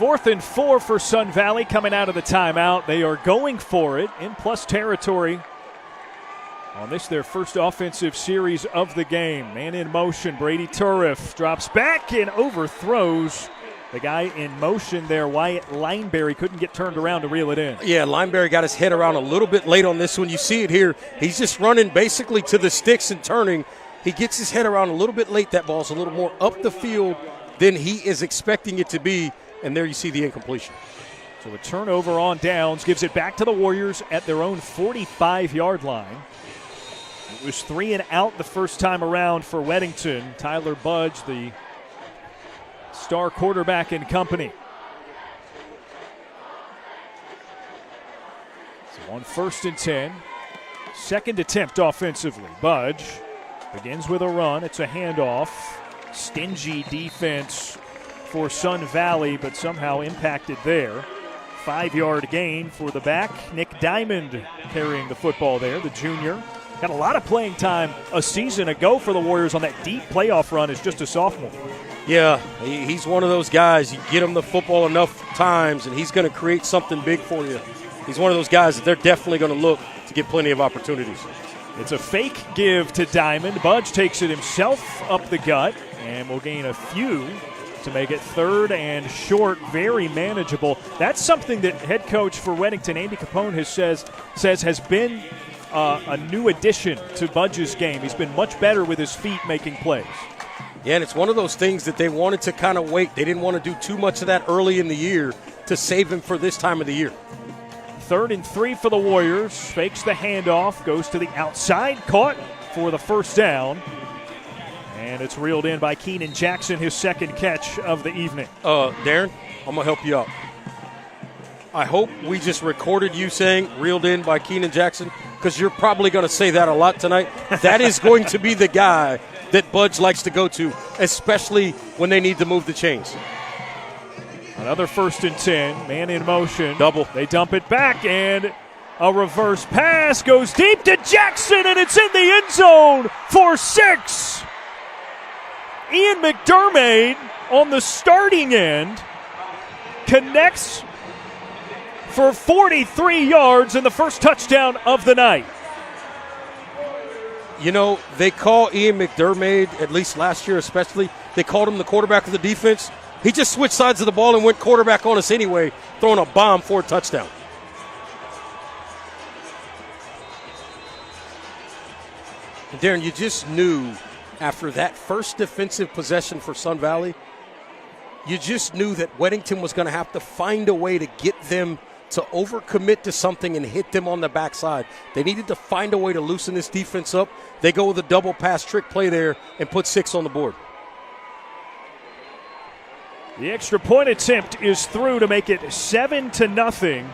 4th and 4 for Sun Valley coming out of the timeout. They are going for it in plus territory on this, their first offensive series of the game. Man in motion, Brady Turriff drops back and overthrows the guy in motion there, Wyatt Lineberry. Couldn't get turned around to reel it in. Yeah, Lineberry got his head around a little bit late on this one. You see it here. He's just running basically to the sticks and turning. He gets his head around a little bit late. That ball's a little more up the field than he is expecting it to be, and there you see the incompletion. So a turnover on downs gives it back to the Warriors at their own 45-yard line. It was 3 and out the first time around for Weddington. Tyler Budge, the star quarterback and company. So on 1st and 10, second attempt offensively. Budge begins with a run. It's a handoff. Stingy defense for Sun Valley, but somehow impacted there. 5-yard gain for the back. Nick Diamond carrying the football there, the junior. Got a lot of playing time a season ago for the Warriors on that deep playoff run as just a sophomore. Yeah, he's one of those guys. You get him the football enough times, and he's going to create something big for you. He's one of those guys that they're definitely going to look to get plenty of opportunities. It's a fake give to Diamond. Budge takes it himself up the gut and will gain a few to make it 3rd and short, very manageable. That's something that head coach for Weddington, Andy Capone, says has been a new addition to Budge's game. He's been much better with his feet making plays. Yeah, and it's one of those things that they wanted to kind of wait. They didn't want to do too much of that early in the year to save him for this time of the year. 3rd and 3 for the Warriors. Fakes the handoff, goes to the outside, caught for the first down. And it's reeled in by Keenan Jackson, his second catch of the evening. Darren, I'm going to help you out. I hope we just recorded you saying reeled in by Keenan Jackson, because you're probably going to say that a lot tonight. That is going to be the guy that Budge likes to go to, especially when they need to move the chains. Another 1st and 10, man in motion. Double. They dump it back, and a reverse pass goes deep to Jackson, and it's in the end zone for 6. Ian McDermott on the starting end connects for 43 yards and the first touchdown of the night. You know, they call Ian McDermott, at least last year especially, they called him the quarterback of the defense. He just switched sides of the ball and went quarterback on us anyway, throwing a bomb for a touchdown. And Darren, you just knew after that first defensive possession for Sun Valley, you just knew that Weddington was going to have to find a way to get them to overcommit to something and hit them on the backside. They needed to find a way to loosen this defense up. They go with a double pass trick play there and put 6 on the board. The extra point attempt is through to make it 7-0.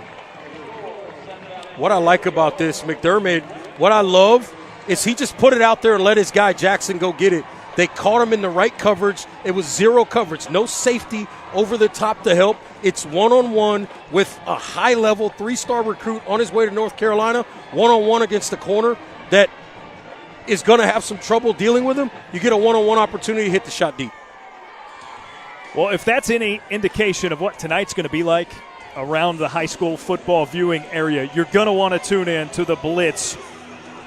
What I like about this, McDermott, what I love is he just put it out there and let his guy Jackson go get it. They caught him in the right coverage. It was 0 coverage, no safety over the top to help. It's one-on-one with a high-level 3-star recruit on his way to North Carolina, one-on-one against the corner that is going to have some trouble dealing with him. You get a one-on-one opportunity to hit the shot deep. Well, if that's any indication of what tonight's going to be like around the high school football viewing area, you're going to want to tune in to the Blitz.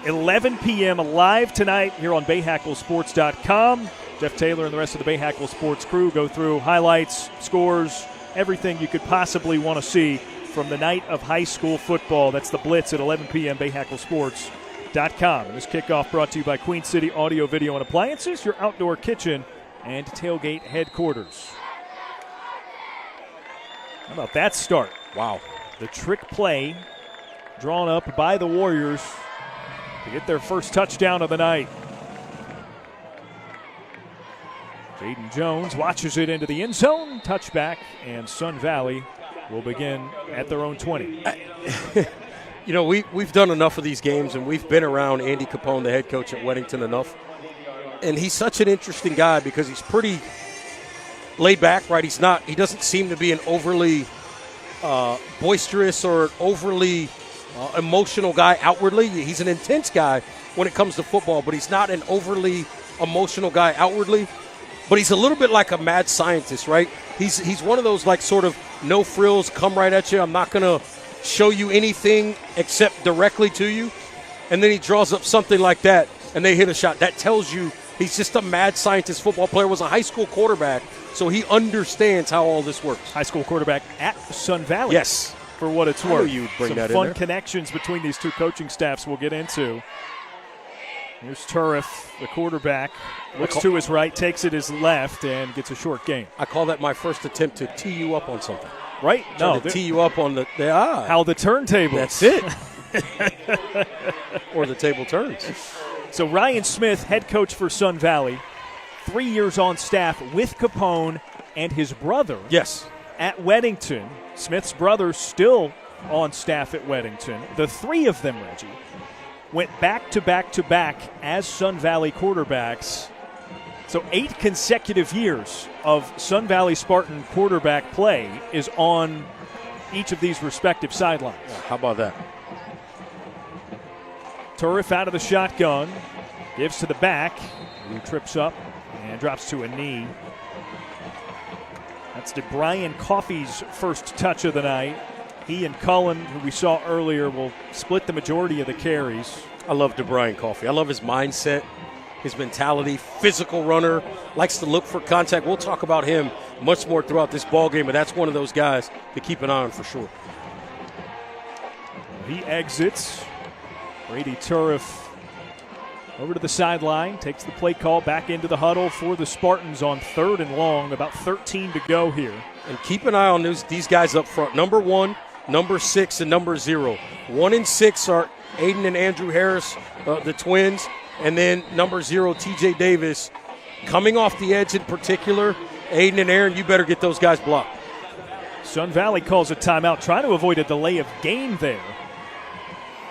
11 p.m. live tonight here on BayHackleSports.com. Jeff Taylor and the rest of the Bayhackle Sports crew go through highlights, scores, everything you could possibly want to see from the night of high school football. That's the Blitz at 11 p.m. BayHackleSports.com. And this kickoff brought to you by Queen City Audio, Video, and Appliances, your outdoor kitchen and tailgate headquarters. How about that start? Wow. The trick play drawn up by the Warriors to get their first touchdown of the night. Jaden Jones watches it into the end zone, touchback, and Sun Valley will begin at their own 20. You know, we've done enough of these games, and we've been around Andy Capone, the head coach at Weddington, enough. And he's such an interesting guy because he's pretty laid back, right? He doesn't seem to be an overly boisterous or overly emotional guy outwardly. He's an intense guy when it comes to football, but he's not an overly emotional guy outwardly. But he's a little bit like a mad scientist, right? He's one of those like sort of no frills, come right at you. I'm not going to show you anything except directly to you. And then he draws up something like that, and they hit a shot. That tells you he's just a mad scientist football player, was a high school quarterback, so he understands how all this works. High school quarterback at Sun Valley. Yes. For what it's I knew worth. you'd bring Some that in fun there. connections between these two coaching staffs we'll get into. Here's Turriff, the quarterback. Looks to his right, takes it his left, and gets a short gain. I call that my first attempt to tee you up on something. Right? To tee you up on how the turntable. That's it. Or the table turns. So Ryan Smith, head coach for Sun Valley, 3 years on staff with Capone and his brother. Yes. At Weddington. Smith's brother still on staff at Weddington. The three of them, Reggie, went back to back to back as Sun Valley quarterbacks. So 8 consecutive years of Sun Valley Spartan quarterback play is on each of these respective sidelines. How about that? Turriff out of the shotgun, gives to the back, who trips up and drops to a knee. That's DeBrian Coffey's first touch of the night. He and Cullen, who we saw earlier, will split the majority of the carries. I love DeBrian Coffey. I love his mindset, his mentality, physical runner, likes to look for contact. We'll talk about him much more throughout this ball game, but that's one of those guys to keep an eye on for sure. He exits. Brady Turriff over to the sideline, takes the play call back into the huddle for the Spartans on 3rd and long, about 13 to go here. And keep an eye on these guys up front. Number 1, number 6, and number 0. 1 and 6 are Aiden and Andrew Harris, the twins, and then number 0, TJ Davis. Coming off the edge in particular, Aiden and Aaron, you better get those guys blocked. Sun Valley calls a timeout, trying to avoid a delay of game there.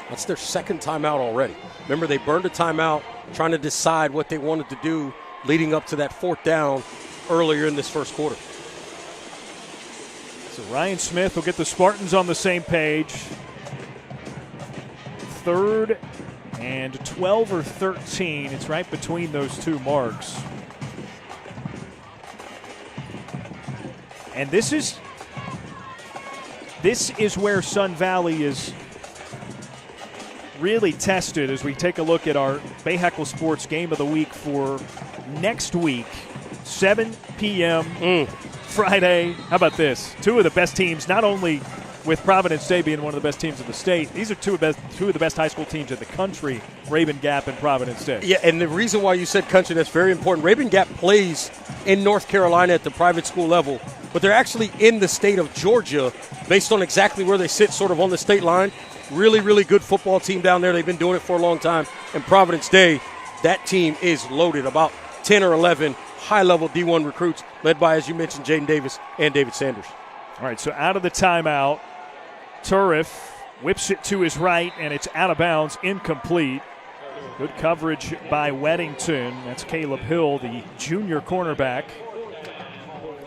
That's their second timeout already. Remember, they burned a timeout trying to decide what they wanted to do leading up to that 4th down earlier in this first quarter. So Ryan Smith will get the Spartans on the same page. 3rd and 12 or 13. It's right between those two marks. And this is where Sun Valley is really tested as we take a look at our Bay Heckle Sports Game of the Week for next week, 7 p.m. Friday. How about this? Two of the best teams, not only with Providence Day being one of the best teams in the state, these are two of the best high school teams in the country, Rabun Gap and Providence Day. Yeah, and the reason why you said country, that's very important. Rabun Gap plays in North Carolina at the private school level, but they're actually in the state of Georgia based on exactly where they sit, sort of on the state line. Really, really good football team down there. They've been doing it for a long time. And Providence Day, that team is loaded. About 10 or 11 high-level D1 recruits led by, as you mentioned, Jaden Davis and David Sanders. All right, so out of the timeout, Turriff whips it to his right, and it's out of bounds, incomplete. Good coverage by Weddington. That's Caleb Hill, the junior cornerback.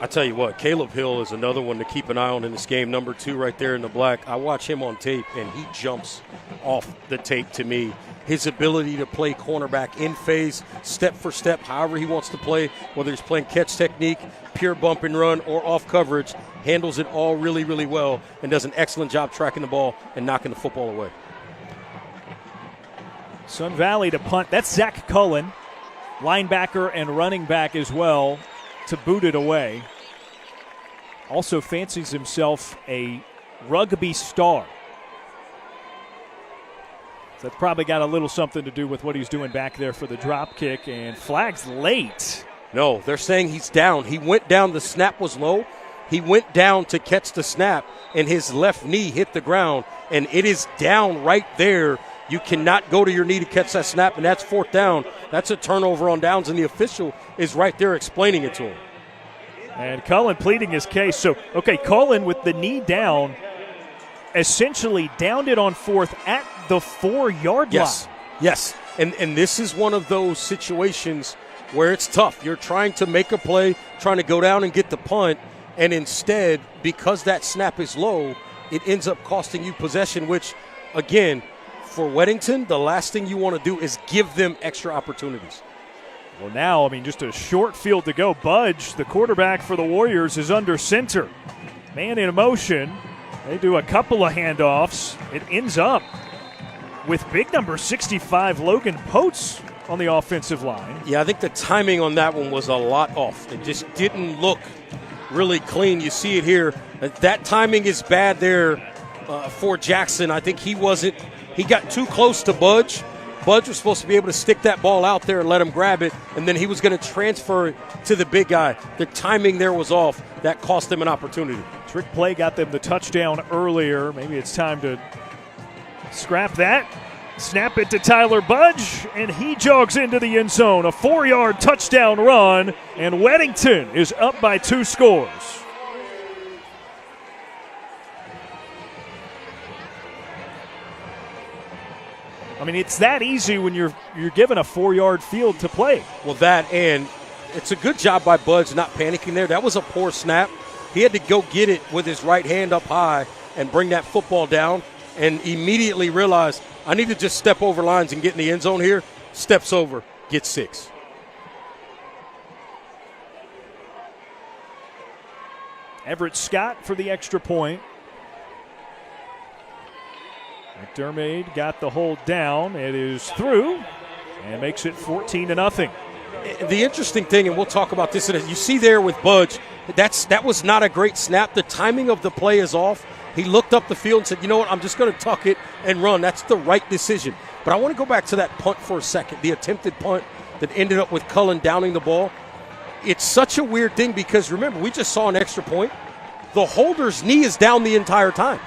I tell you what, Caleb Hill is another one to keep an eye on in this game. Number 2 right there in the black. I watch him on tape, and he jumps off the tape to me. His ability to play cornerback in phase, step for step, however he wants to play, whether he's playing catch technique, pure bump and run, or off coverage, handles it all really, really well and does an excellent job tracking the ball and knocking the football away. Sun Valley to punt. That's Zach Cullen, linebacker and running back as well, to boot it away. Also fancies himself a rugby star. So that's probably got a little something to do with what he's doing back there for the drop kick, and flags late. No, they're saying he's down. He went down. The snap was low. He went down to catch the snap, and his left knee hit the ground, and it is down right there. You cannot go to your knee to catch that snap, and that's 4th down. That's a turnover on downs, and the official is right there explaining it to him. And Cullen pleading his case. So, okay, Cullen with the knee down essentially downed it on 4th at the 4-yard line. Yes, and this is one of those situations where it's tough. You're trying to make a play, trying to go down and get the punt, and instead, because that snap is low, it ends up costing you possession, which, again, for Weddington, the last thing you want to do is give them extra opportunities. Well, now, just a short field to go. Budge, the quarterback for the Warriors, is under center. Man in motion. They do a couple of handoffs. It ends up with big number 65, Logan Potes, on the offensive line. Yeah, I think the timing on that one was a lot off. It just didn't look really clean. You see it here. That timing is bad there for Jackson. I think he got too close to Budge. Budge was supposed to be able to stick that ball out there and let him grab it, and then he was going to transfer it to the big guy. The timing there was off. That cost him an opportunity. Trick play got them the touchdown earlier. Maybe it's time to scrap that. Snap it to Tyler Budge, and he jogs into the end zone. A 4-yard touchdown run, and Weddington is up by 2 scores. I mean, it's that easy when you're given a 4-yard field to play. Well, that, and it's a good job by Budge not panicking there. That was a poor snap. He had to go get it with his right hand up high and bring that football down, and immediately realized, I need to just step over lines and get in the end zone here. Steps over, gets 6. Everett Scott for the extra point. McDermott got the hold down. It is through and makes it 14-0. The interesting thing, and we'll talk about this, you see there with Budge, that was not a great snap. The timing of the play is off. He looked up the field and said, you know what, I'm just going to tuck it and run. That's the right decision. But I want to go back to that punt for a second, the attempted punt that ended up with Cullen downing the ball. It's such a weird thing because, remember, we just saw an extra point. The holder's knee is down the entire time.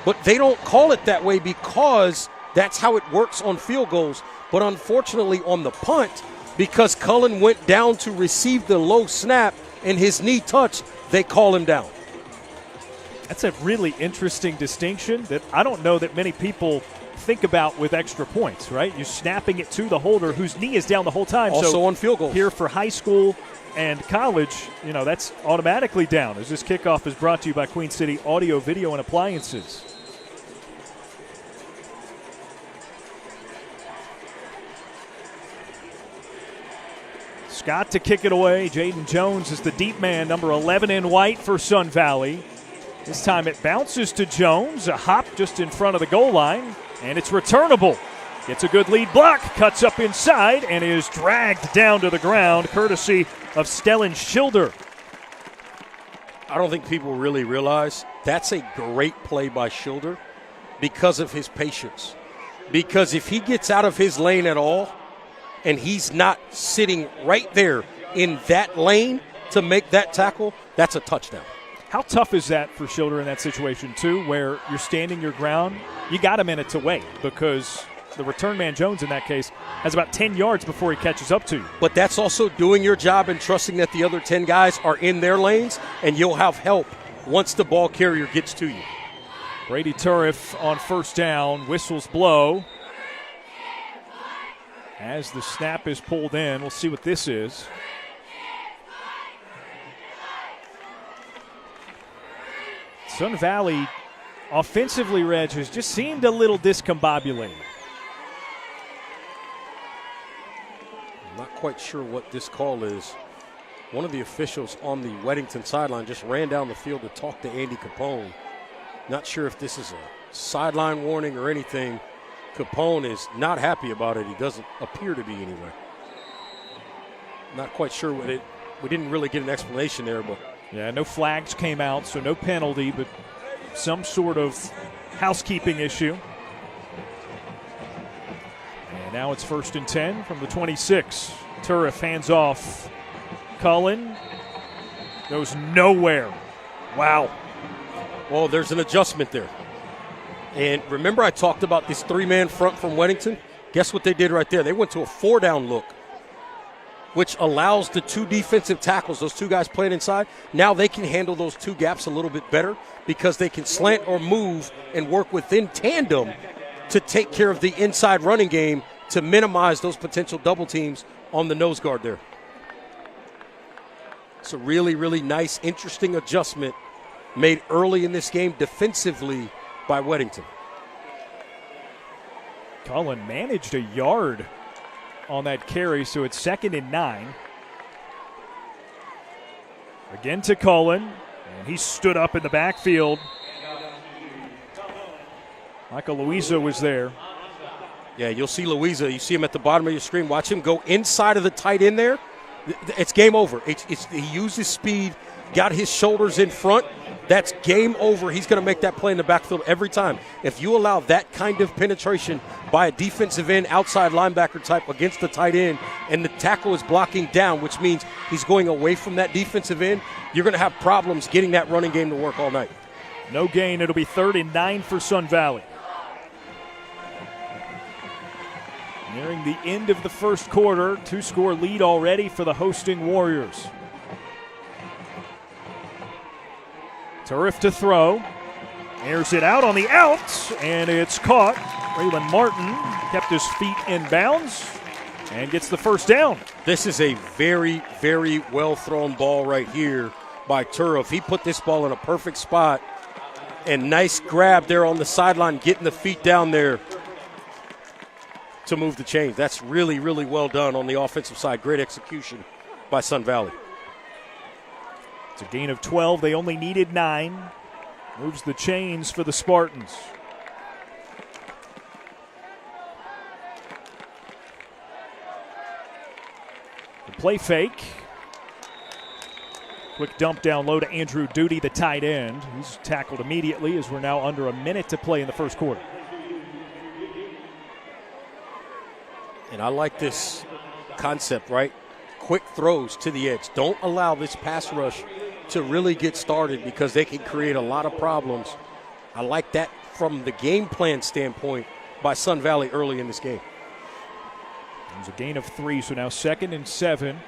But they don't call it that way because that's how it works on field goals. But unfortunately on the punt, because Cullen went down to receive the low snap and his knee touched, they call him down. That's a really interesting distinction that I don't know that many people think about with extra points, right? You're snapping it to the holder whose knee is down the whole time. Also so on field goals. Here for high school and college, that's automatically down. As this kickoff is brought to you by Queen City Audio, Video, and Appliances. Scott to kick it away. Jaden Jones is the deep man, number 11 in white for Sun Valley. This time it bounces to Jones, a hop just in front of the goal line, and it's returnable. Gets a good lead block, cuts up inside, and is dragged down to the ground, courtesy of Stellan Schilder. I don't think people really realize that's a great play by Schilder because of his patience. Because if he gets out of his lane at all, and he's not sitting right there in that lane to make that tackle, that's a touchdown. How tough is that for Schilder in that situation, too, where you're standing your ground? You got a minute to wait because the return man, Jones, in that case, has about 10 yards before he catches up to you. But that's also doing your job and trusting that the other 10 guys are in their lanes, and you'll have help once the ball carrier gets to you. Brady Turriff on first down, whistles blow. As the snap is pulled in, we'll see what this is. Sun Valley offensively, Reg, has just seemed a little discombobulated. I'm not quite sure what this call is. One of the officials on the Weddington sideline just ran down the field to talk to Andy Capone. Not sure if this is a sideline warning or anything. Capone is not happy about it. He doesn't appear to be anyway. Not quite sure what it. We didn't really get an explanation there, but yeah, no flags came out, so no penalty, but some sort of housekeeping issue. And now it's 1st and 10 from the 26. Turriff hands off. Cullen goes nowhere. Wow. Well, there's an adjustment there. And remember I talked about this 3-man front from Weddington? Guess what they did right there? They went to a 4-down look, which allows the 2 defensive tackles, those 2 guys playing inside, now they can handle those 2 gaps a little bit better because they can slant or move and work within tandem to take care of the inside running game to minimize those potential double teams on the nose guard there. It's a really, really nice, interesting adjustment made early in this game defensively by Weddington. Cullen managed a yard on that carry, so it's 2nd and 9. Again to Cullen. And he stood up in the backfield. Michael Louisa was there. Yeah, you'll see Louisa. You see him at the bottom of your screen. Watch him go inside of the tight end there. It's game over. He used his speed, got his shoulders in front. That's game over. He's going to make that play in the backfield every time. If you allow that kind of penetration by a defensive end, outside linebacker type against the tight end, and the tackle is blocking down, which means he's going away from that defensive end, you're going to have problems getting that running game to work all night. No gain. It'll be 3rd and 9 for Sun Valley. Nearing the end of the first quarter, 2-score lead already for the hosting Warriors. Turif to throw. Airs it out on the out, and it's caught. Raylan Martin kept his feet in bounds and gets the first down. This is a very, very well-thrown ball right here by Turif. He put this ball in a perfect spot, and nice grab there on the sideline, getting the feet down there to move the chains. That's really, really well done on the offensive side. Great execution by Sun Valley. It's a gain of 12. They only needed 9. Moves the chains for the Spartans. The play fake. Quick dump down low to Andrew Duty, the tight end. He's tackled immediately as we're now under a minute to play in the first quarter. And I like this concept, right? Quick throws to the edge. Don't allow this pass rush to really get started because they can create a lot of problems. I like that from the game plan standpoint by Sun Valley early in this game. There's a gain of 3, so now 2nd and 7.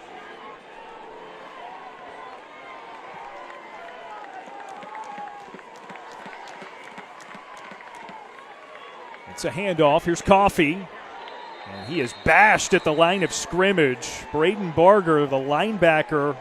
It's a handoff. Here's Coffee. And he is bashed at the line of scrimmage. Braden Barger, the linebacker,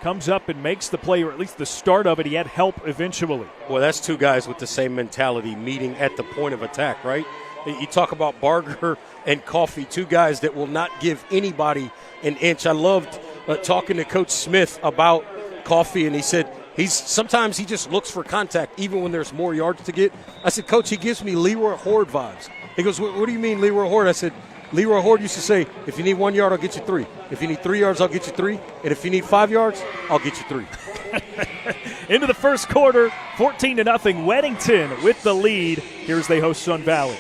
comes up and makes the play, or at least the start of it. He had help eventually. Well, that's two guys with the same mentality meeting at the point of attack, right? You talk about Barger and Coffee, two guys that will not give anybody an inch. I loved talking to Coach Smith about Coffee, and he said sometimes he just looks for contact even when there's more yards to get. I said, Coach, he gives me Leroy Horde vibes. He goes, what do you mean, Leroy Horde? I said, Leroy Horde used to say, if you need 1 yard, I'll get you 3. If you need 3 yards, I'll get you 3. And if you need 5 yards, I'll get you 3. Into the first quarter, 14-0, Weddington with the lead. Here's they host Sun Valley.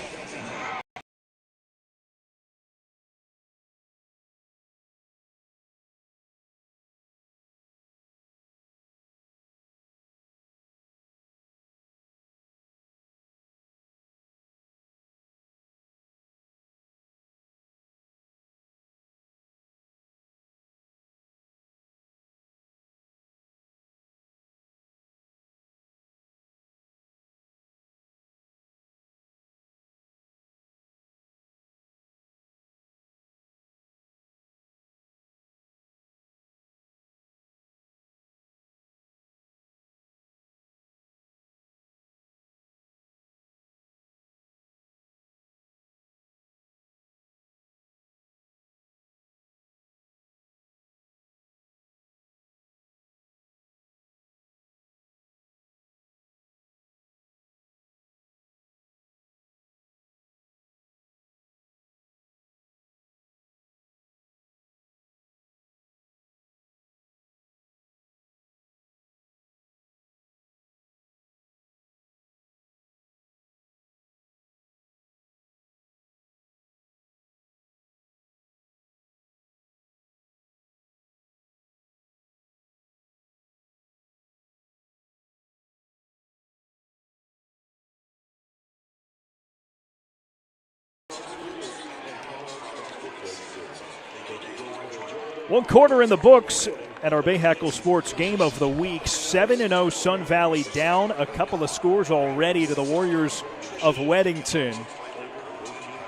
One quarter in the books at our Bayhackle Sports Game of the Week. 7-0 Sun Valley, down a couple of scores already to the Warriors of Weddington,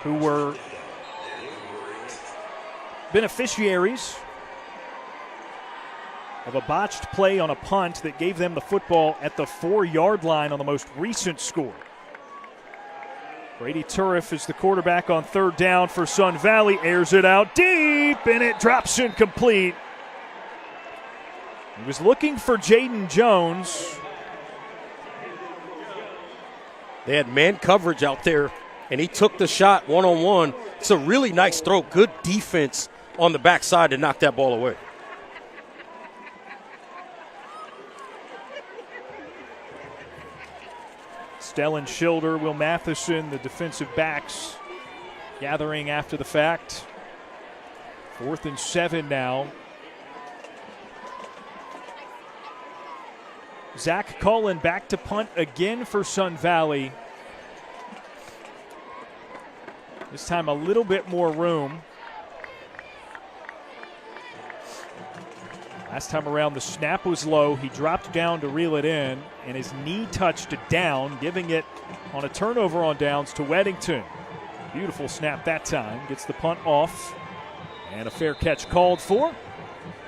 who were beneficiaries of a botched play on a punt that gave them the football at the 4-yard line on the most recent score. Brady Turif is the quarterback on third down for Sun Valley, airs it out deep, and it drops incomplete. He was looking for Jaden Jones. They had man coverage out there, and he took the shot one-on-one. It's a really nice throw. Good defense on the backside to knock that ball away. Stellan Schilder, Will Matheson, the defensive backs, gathering after the fact. 4th and 7 now. Zach Cullen back to punt again for Sun Valley. This time a little bit more room. Last time around, the snap was low. He dropped down to reel it in, and his knee touched it down, giving it on a turnover on downs to Weddington. Beautiful snap that time. Gets the punt off, and a fair catch called for.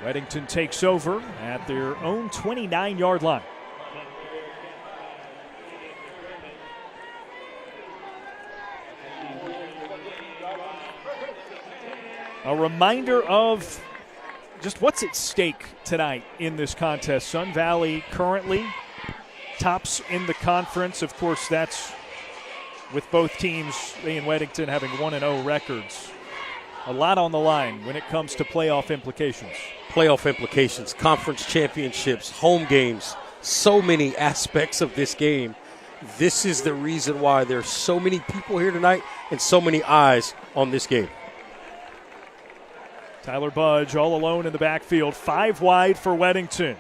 Weddington takes over at their own 29-yard line. A reminder of just what's at stake tonight in this contest. Sun Valley currently tops in the conference. Of course, that's with both teams, they and Weddington, having 1-0 records. A lot on the line when it comes to playoff implications. Playoff implications, conference championships, home games, so many aspects of this game. This is the reason why there's so many people here tonight and so many eyes on this game. Tyler Budge all alone in the backfield, 5 wide for Weddington.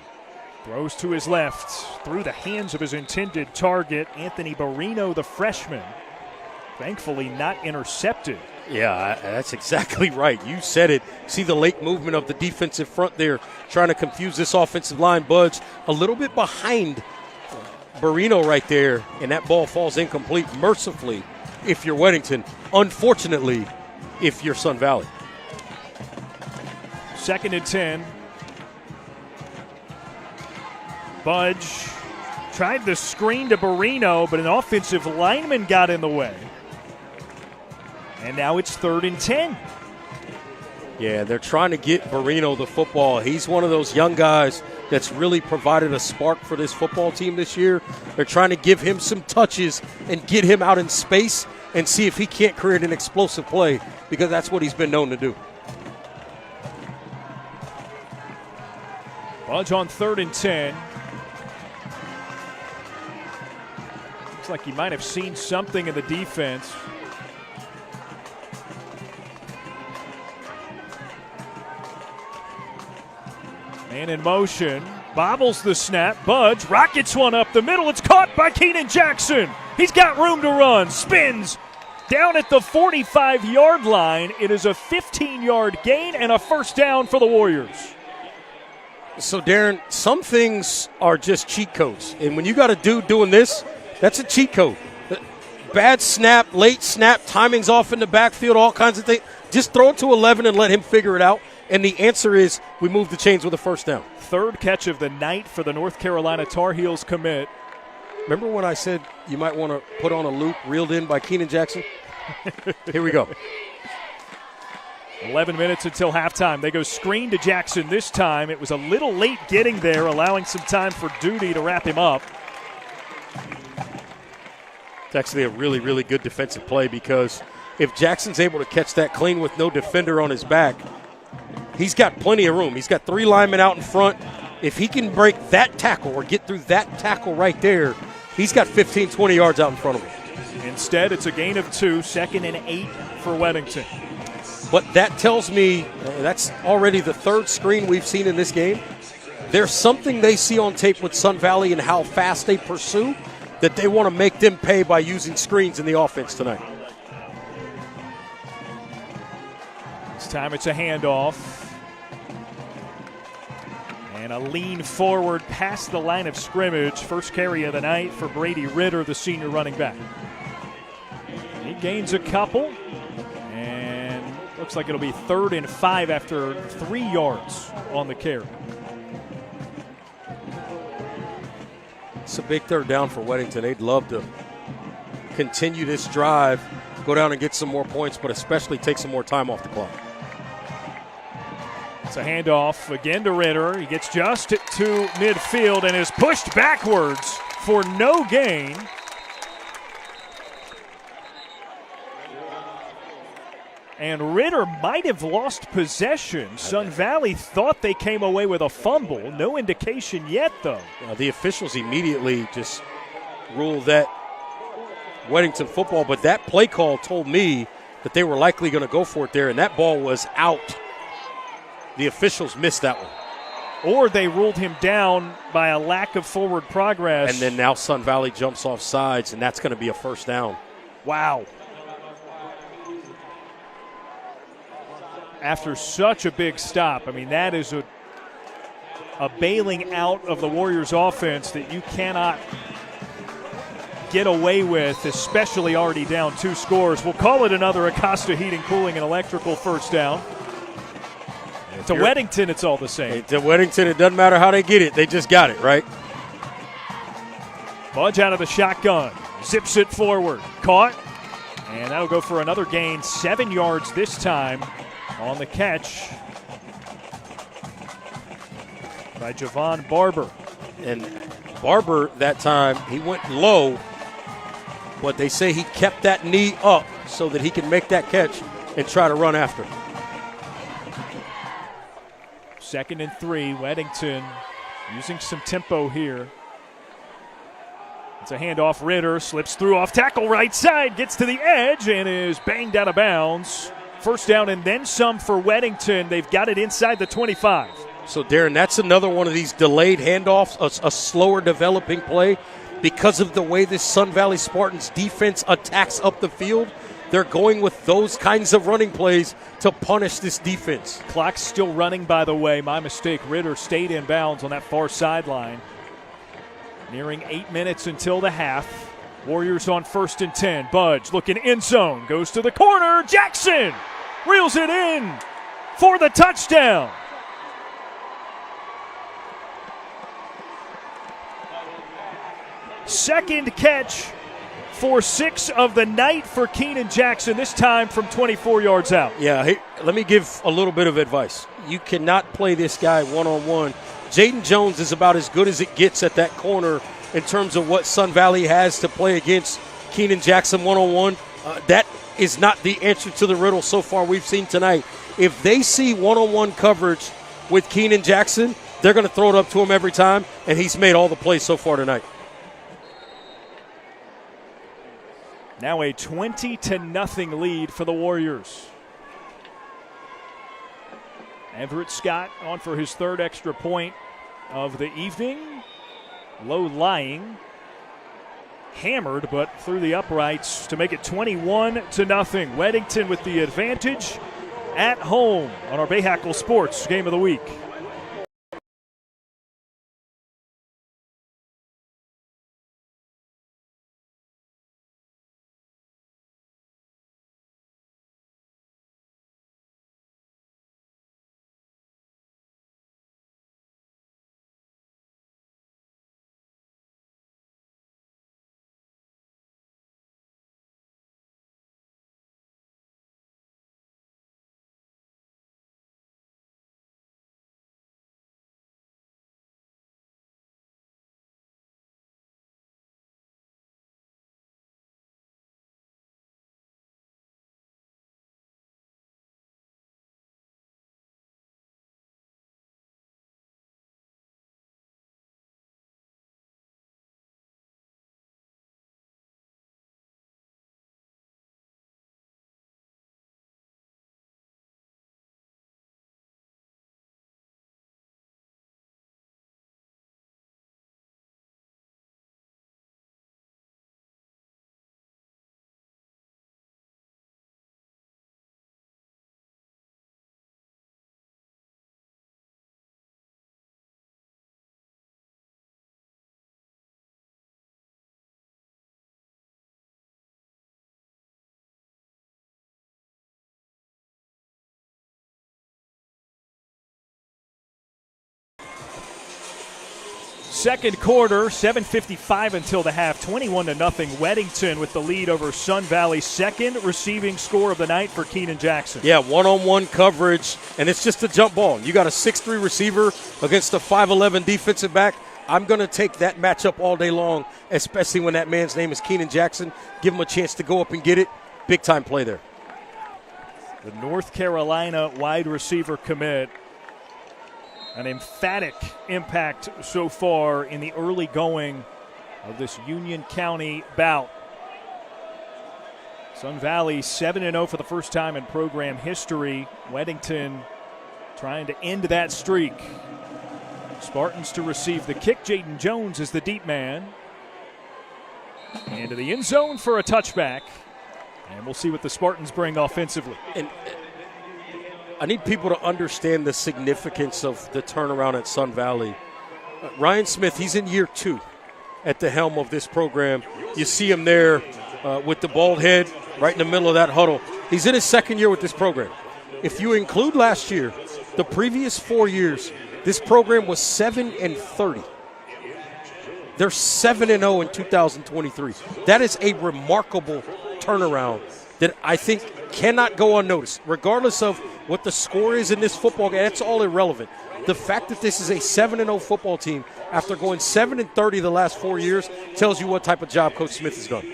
Throws to his left, through the hands of his intended target, Anthony Barino, the freshman. Thankfully not intercepted. Yeah, that's exactly right. You said it. See the late movement of the defensive front there, trying to confuse this offensive line. Budge a little bit behind Barino right there, and that ball falls incomplete, mercifully, if you're Weddington. Unfortunately, if you're Sun Valley. 2nd and 10. Budge tried the screen to Barino, but an offensive lineman got in the way. And now it's 3rd and 10. Yeah, they're trying to get Barino the football. He's one of those young guys that's really provided a spark for this football team this year. They're trying to give him some touches and get him out in space and see if he can't create an explosive play, because that's what he's been known to do. Budge on 3rd and 10. Looks like he might have seen something in the defense. Man in motion, bobbles the snap. Budge rockets one up the middle. It's caught by Keenan Jackson. He's got room to run, spins down at the 45-yard line. It is a 15-yard gain and a first down for the Warriors. So, Darren, some things are just cheat codes. And when you got a dude doing this, that's a cheat code. Bad snap, late snap, timing's off in the backfield, all kinds of things. Just throw it to 11 and let him figure it out. And the answer is we move the chains with a first down. 3rd catch of the night for the North Carolina Tar Heels commit. Remember when I said you might want to put on a loop reeled in by Keenan Jackson? Here we go. 11 minutes until halftime. They go screen to Jackson this time. It was a little late getting there, allowing some time for Duty to wrap him up. It's actually a really, really good defensive play, because if Jackson's able to catch that clean with no defender on his back, he's got plenty of room. He's got 3 linemen out in front. If he can break that tackle or get through that tackle right there, he's got 15, 20 yards out in front of him. Instead, it's a gain of 2, 2nd and 8 for Weddington. But that tells me that's already the 3rd screen we've seen in this game. There's something they see on tape with Sun Valley and how fast they pursue that they want to make them pay by using screens in the offense tonight. This time it's a handoff. And a lean forward past the line of scrimmage. First carry of the night for Brady Ritter, the senior running back. He gains a couple. And looks like it'll be 3rd and 5 after 3 yards on the carry. It's a big 3rd down for Weddington. They'd love to continue this drive, go down and get some more points, but especially take some more time off the clock. It's a handoff again to Ritter. He gets just to midfield and is pushed backwards for no gain. And Ritter might have lost possession. Sun Valley thought they came away with a fumble. No indication yet, though. The officials immediately just ruled that Weddington football, but that play call told me that they were likely going to go for it there, and that ball was out. The officials missed that one. Or they ruled him down by a lack of forward progress. And then now Sun Valley jumps off sides, and that's going to be a first down. Wow. After such a big stop, I mean, that is a bailing out of the Warriors offense that you cannot get away with, especially already down 2 scores. We'll call it another Acosta Heating, Cooling, and Electrical first down. To Weddington, it's all the same. To Weddington, it doesn't matter how they get it. They just got it, right? Budge out of the shotgun. Zips it forward. Caught. And that'll go for another gain. 7 yards this time on the catch by Javon Barber. And Barber, that time, he went low, but they say he kept that knee up so that he can make that catch and try to run after. 2nd and 3, Weddington using some tempo here. It's a handoff. Ritter slips through off tackle right side, gets to the edge, and is banged out of bounds. First down and then some for Weddington. They've got it inside the 25. So, Darren, that's another one of these delayed handoffs, a slower developing play. Because of the way this Sun Valley Spartans defense attacks up the field, they're going with those kinds of running plays to punish this defense. Clock's still running, by the way. My mistake. Ritter stayed in bounds on that far sideline. Nearing 8 minutes until the half. Warriors on 1st and 10. Budge looking end zone. Goes to the corner. Jackson reels it in for the touchdown. Second catch for 6 of the night for Keenan Jackson, this time from 24 yards out. Yeah, hey, let me give a little bit of advice. You cannot play this guy one-on-one. Jaden Jones is about as good as it gets at that corner in terms of what Sun Valley has to play against Keenan Jackson one-on-one. That is not the answer to the riddle so far we've seen tonight. If they see one-on-one coverage with Keenan Jackson, they're going to throw it up to him every time, and he's made all the plays so far tonight. Now a 20-0 lead for the Warriors. Everett Scott on for his 3rd extra point of the evening. Low lying. Hammered, but through the uprights to make it 21-0. Weddington with the advantage at home on our Bayhackle Sports Game of the Week. Second quarter, 7:55 until the half, 21-0. Weddington with the lead over Sun Valley. Second receiving score of the night for Keenan Jackson. Yeah, one-on-one coverage, and it's just a jump ball. You got a 6'3 receiver against a 5'11 defensive back. I'm going to take that matchup all day long, especially when that man's name is Keenan Jackson. Give him a chance to go up and get it. Big-time play there. The North Carolina wide receiver commit. An emphatic impact so far in the early going of this Union County bout. Sun Valley 7-0 for the first time in program history. Weddington trying to end that streak. Spartans to receive the kick. Jaden Jones is the deep man. Into the end zone for a touchback. And we'll see what the Spartans bring offensively. And I need people to understand the significance of the turnaround at Sun Valley. Ryan Smith, he's in year 2 at the helm of this program. You see him there with the bald head right in the middle of that huddle. He's in his second year with this program. If you include last year, the previous 4 years, this program was 7-30. They're 7-0 in 2023. That is a remarkable turnaround that I think cannot go unnoticed. Regardless of what the score is in this football game, that's all irrelevant. The fact that this is a 7-0 football team after going 7-30 the last 4 years tells you what type of job Coach Smith has done.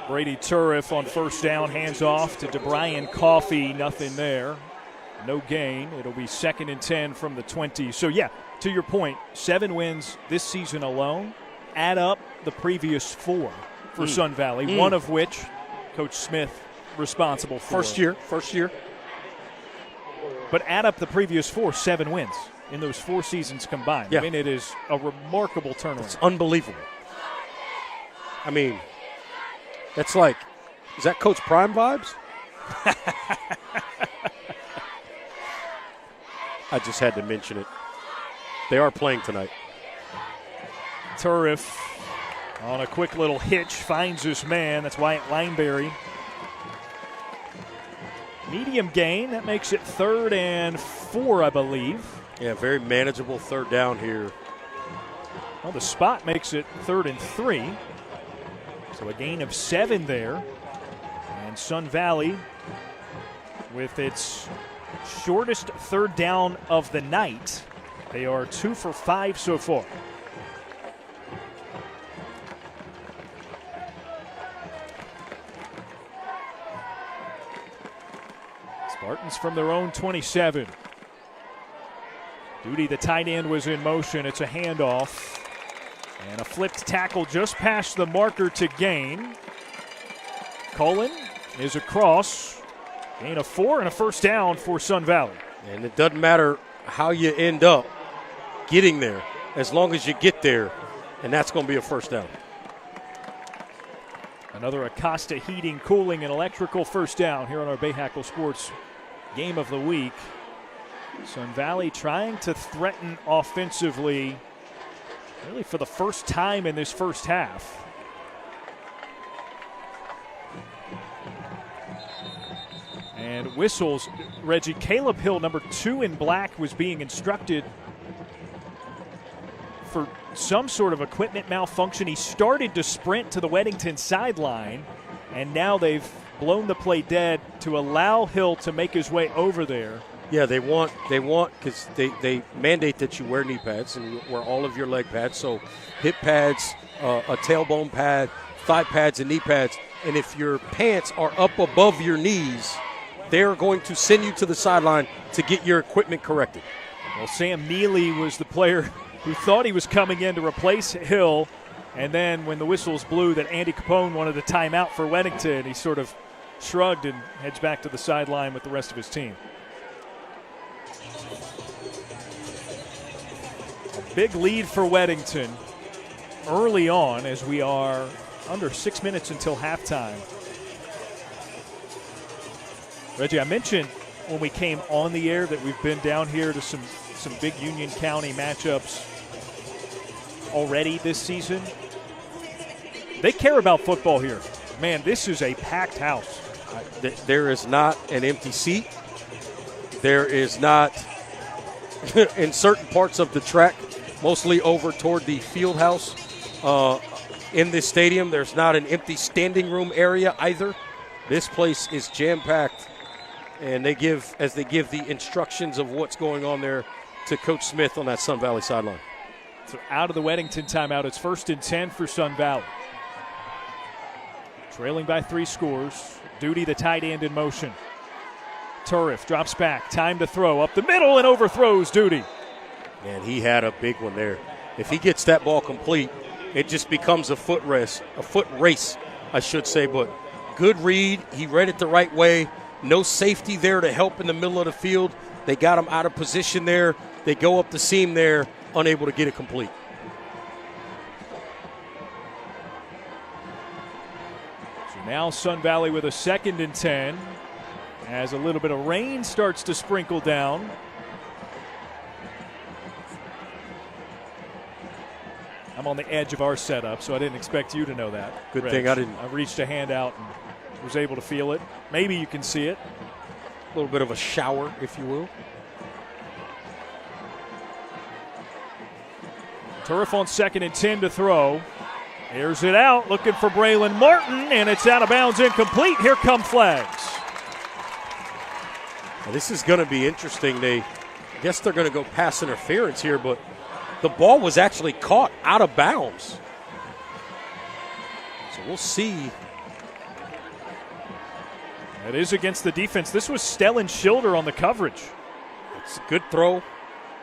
Brady Turriff on first down, hands off to DeBrian Coffey, nothing there. No gain. It'll be 2nd and 10 from the 20. So, yeah, to your point, 7 wins this season alone. Add up the previous 4 for Sun Valley, one of which Coach Smith responsible for. First year. But add up the previous 4, 7 wins in those 4 seasons combined. Yeah. I mean, it is a remarkable turnaround. It's unbelievable. I mean, that's like, is that Coach Prime vibes? I just had to mention it. They are playing tonight. Turriff on a quick little hitch finds his man. That's Wyatt Lineberry. Medium gain. That makes it 3rd and 4, I believe. Yeah, very manageable 3rd down here. Well, the spot makes it 3rd and 3. So a gain of 7 there. And Sun Valley with its shortest 3rd down of the night. They are 2 for 5 so far. Spartans from their own 27. Duty, the tight end, was in motion. It's a handoff. And a flipped tackle just past the marker to gain. Cullen is across. Gain of 4 and a first down for Sun Valley. And it doesn't matter how you end up getting there, as long as you get there, and that's going to be a first down. Another Acosta Heating, Cooling, and Electrical first down here on our Bayhackle Sports Game of the Week. Sun Valley trying to threaten offensively really for the first time in this first half. And whistles, Reggie. Caleb Hill, number 2 in black, was being instructed for some sort of equipment malfunction. He started to sprint to the Weddington sideline, and now they've blown the play dead to allow Hill to make his way over there. Yeah, they want because they mandate that you wear knee pads and wear all of your leg pads. So hip pads, a tailbone pad, thigh pads, and knee pads. And if your pants are up above your knees, they're going to send you to the sideline to get your equipment corrected. Well, Sam Neely was the player who thought he was coming in to replace Hill. And then when the whistles blew that Andy Capone wanted a timeout for Weddington, he sort of shrugged and heads back to the sideline with the rest of his team. A big lead for Weddington early on as we are under 6 minutes until halftime. Reggie, I mentioned when we came on the air that we've been down here to some big Union County matchups already this season. They care about football here. Man, this is a packed house. There is not an empty seat. There is not, in certain parts of the track, mostly over toward the field house. In this stadium, there's not an empty standing room area either. This place is jam-packed, and they give the instructions of what's going on there to Coach Smith on that Sun Valley sideline. So out of the Weddington timeout, it's 1st and 10 for Sun Valley. Trailing by 3 scores. Duty, the tight end, in motion. Turriff drops back, time to throw up the middle and overthrows Duty. Man, he had a big one there. If he gets that ball complete, it just becomes a foot race, I should say. But good read. He read it the right way. No safety there to help in the middle of the field. They got him out of position there. They go up the seam there, unable to get it complete. So now Sun Valley with a 2nd and 10 as a little bit of rain starts to sprinkle down. I'm on the edge of our setup, so I didn't expect you to know that. Good Reg. thing I didn't. I reached a hand out and was able to feel it. Maybe you can see it. A little bit of a shower, if you will. Turf on 2nd and 10 to throw. Airs it out, looking for Braylon Martin, and it's out of bounds, incomplete. Here come flags. Now, this is going to be interesting. I guess they're going to go pass interference here, but the ball was actually caught out of bounds. So we'll see. That is against the defense. This was Stellan Schilder on the coverage. It's a good throw.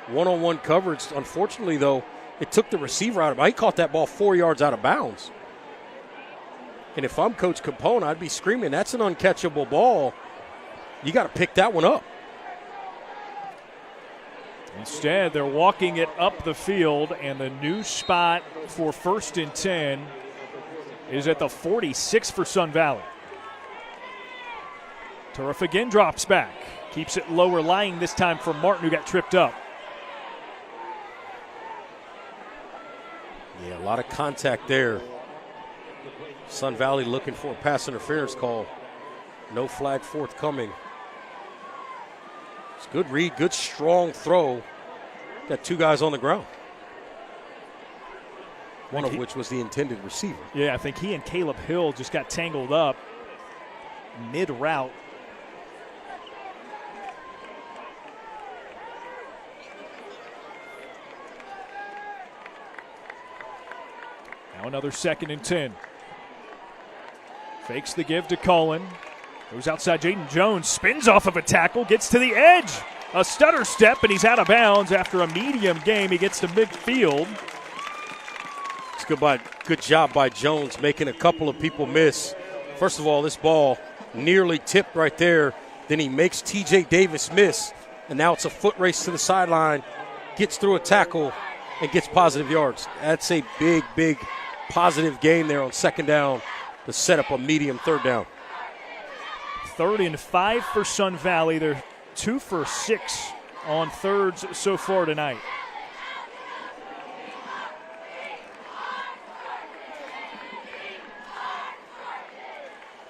One-on-one coverage. Unfortunately, though, it took the receiver out of it. He caught that ball 4 yards out of bounds. And if I'm Coach Capone, I'd be screaming, that's an uncatchable ball. You got to pick that one up. Instead, they're walking it up the field, and the new spot for 1st and 10 is at the 46 for Sun Valley. Turf again drops back. Keeps it lower lying this time for Martin, who got tripped up. Yeah, a lot of contact there. Sun Valley looking for a pass interference call. No flag forthcoming. It's good read, good strong throw. Got 2 guys on the ground. One of which was the intended receiver. Yeah, I think he and Caleb Hill just got tangled up mid-route. Now another 2nd and 10. Fakes the give to Cullen. Goes outside Jaden Jones, spins off of a tackle, gets to the edge. A stutter step, and he's out of bounds after a medium game. He gets to midfield. It's good job by Jones making a couple of people miss. First of all, this ball nearly tipped right there. Then he makes T.J. Davis miss, and now it's a foot race to the sideline. Gets through a tackle and gets positive yards. That's a big, big positive gain there on 2nd down to set up a medium 3rd down. 3rd and 5 for Sun Valley. They're 2 for 6 on thirds so far tonight.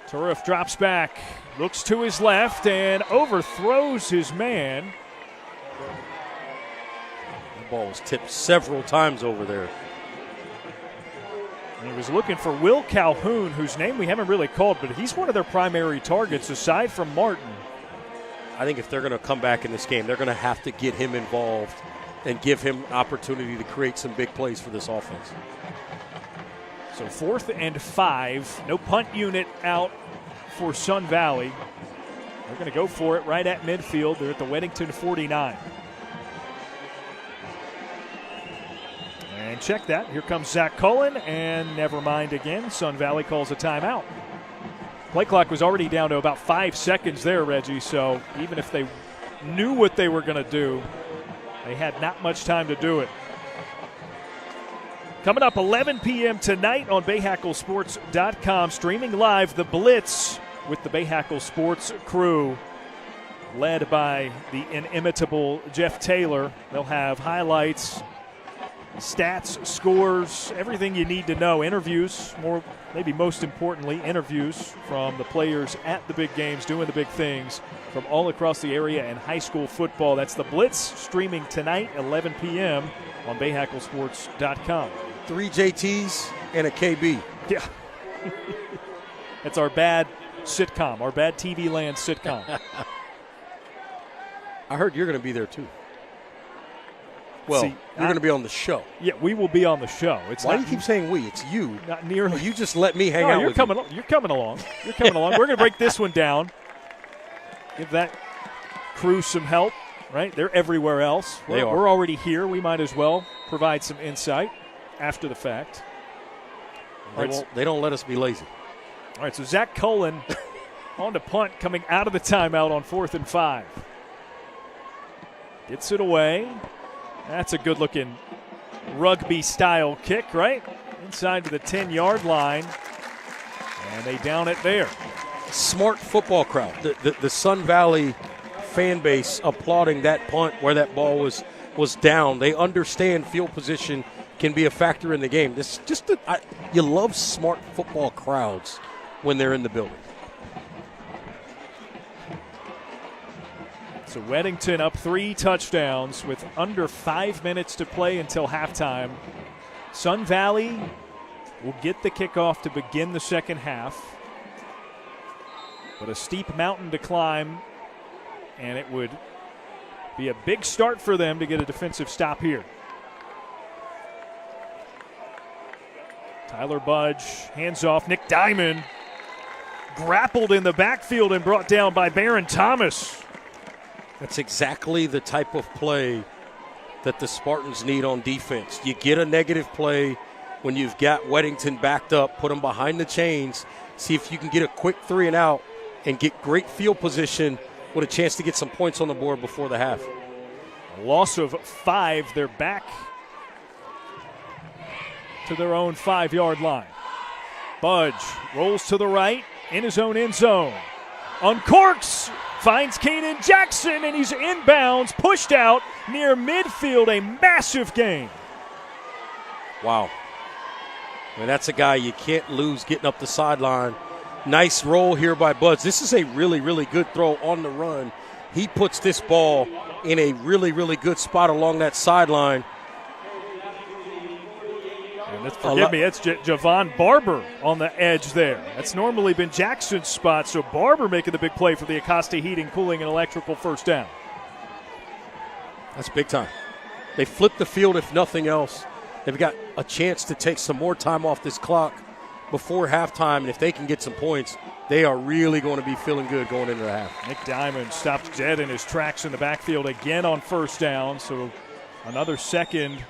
Turriff drops back, looks to his left, and overthrows his man. The ball was tipped several times over there. And he was looking for Will Calhoun, whose name we haven't really called, but he's one of their primary targets aside from Martin. I think if they're going to come back in this game, they're going to have to get him involved and give him an opportunity to create some big plays for this offense. So 4th and 5, no punt unit out for Sun Valley. They're going to go for it right at midfield. They're at the Weddington 49. And check that. Here comes Zach Cullen, and never mind again. Sun Valley calls a timeout. Play clock was already down to about 5 seconds there, Reggie, so even if they knew what they were going to do, they had not much time to do it. Coming up 11 p.m. tonight on BayHackleSports.com, streaming live the Blitz with the Bayhackle Sports crew, led by the inimitable Jeff Taylor. They'll have highlights, stats, scores, everything you need to know, interviews, maybe most importantly, interviews from the players at the big games, doing the big things from all across the area in high school football. That's the Blitz, streaming tonight, 11 p.m. on BayHackleSports.com. 3 JTs and a KB. Yeah. That's our bad sitcom, our bad TV land sitcom. I heard you're going to be there too. Well, See, you're going to be on the show. Yeah, we will be on the show. Why do you keep saying we? It's you. Not nearly. Well, you just let me hang out you're with coming, you. You're coming along. You're coming along. We're going to break this one down. Give that crew some help, right? They're everywhere else. They are. We're already here. We might as well provide some insight after the fact. They don't let us be lazy. All right, so Zach Cullen on to punt coming out of the timeout on 4th and 5. Gets it away. That's a good-looking rugby-style kick, right? Inside to the 10-yard line. And they down it there. Smart football crowd. The Sun Valley fan base applauding that punt where that ball was down. They understand field position can be a factor in the game. You love smart football crowds when they're in the building. So Weddington up 3 touchdowns with under 5 minutes to play until halftime. Sun Valley will get the kickoff to begin the second half. But a steep mountain to climb, and it would be a big start for them to get a defensive stop here. Tyler Budge, hands off. Nick Diamond grappled in the backfield and brought down by Baron Thomas. That's exactly the type of play that the Spartans need on defense. You get a negative play when you've got Weddington backed up, put them behind the chains, see if you can get a quick 3 and out and get great field position with a chance to get some points on the board before the half. A loss of 5. They're back to their own 5-yard line. Budge rolls to the right in his own end zone. Uncorks, finds Keenan Jackson, and he's inbounds, pushed out near midfield. A massive gain. Wow. I mean, that's a guy you can't lose getting up the sideline. Nice roll here by Budge. This is a really, really good throw on the run. He puts this ball in a really, really good spot along that sideline. And forgive me, it's Javon Barber on the edge there. That's normally been Jackson's spot, so Barber making the big play for the Acosta Heating, Cooling, and Electrical first down. That's big time. They flipped the field, if nothing else. They've got a chance to take some more time off this clock before halftime, and if they can get some points, they are really going to be feeling good going into the half. Nick Diamond stopped dead in his tracks in the backfield again on first down, so another second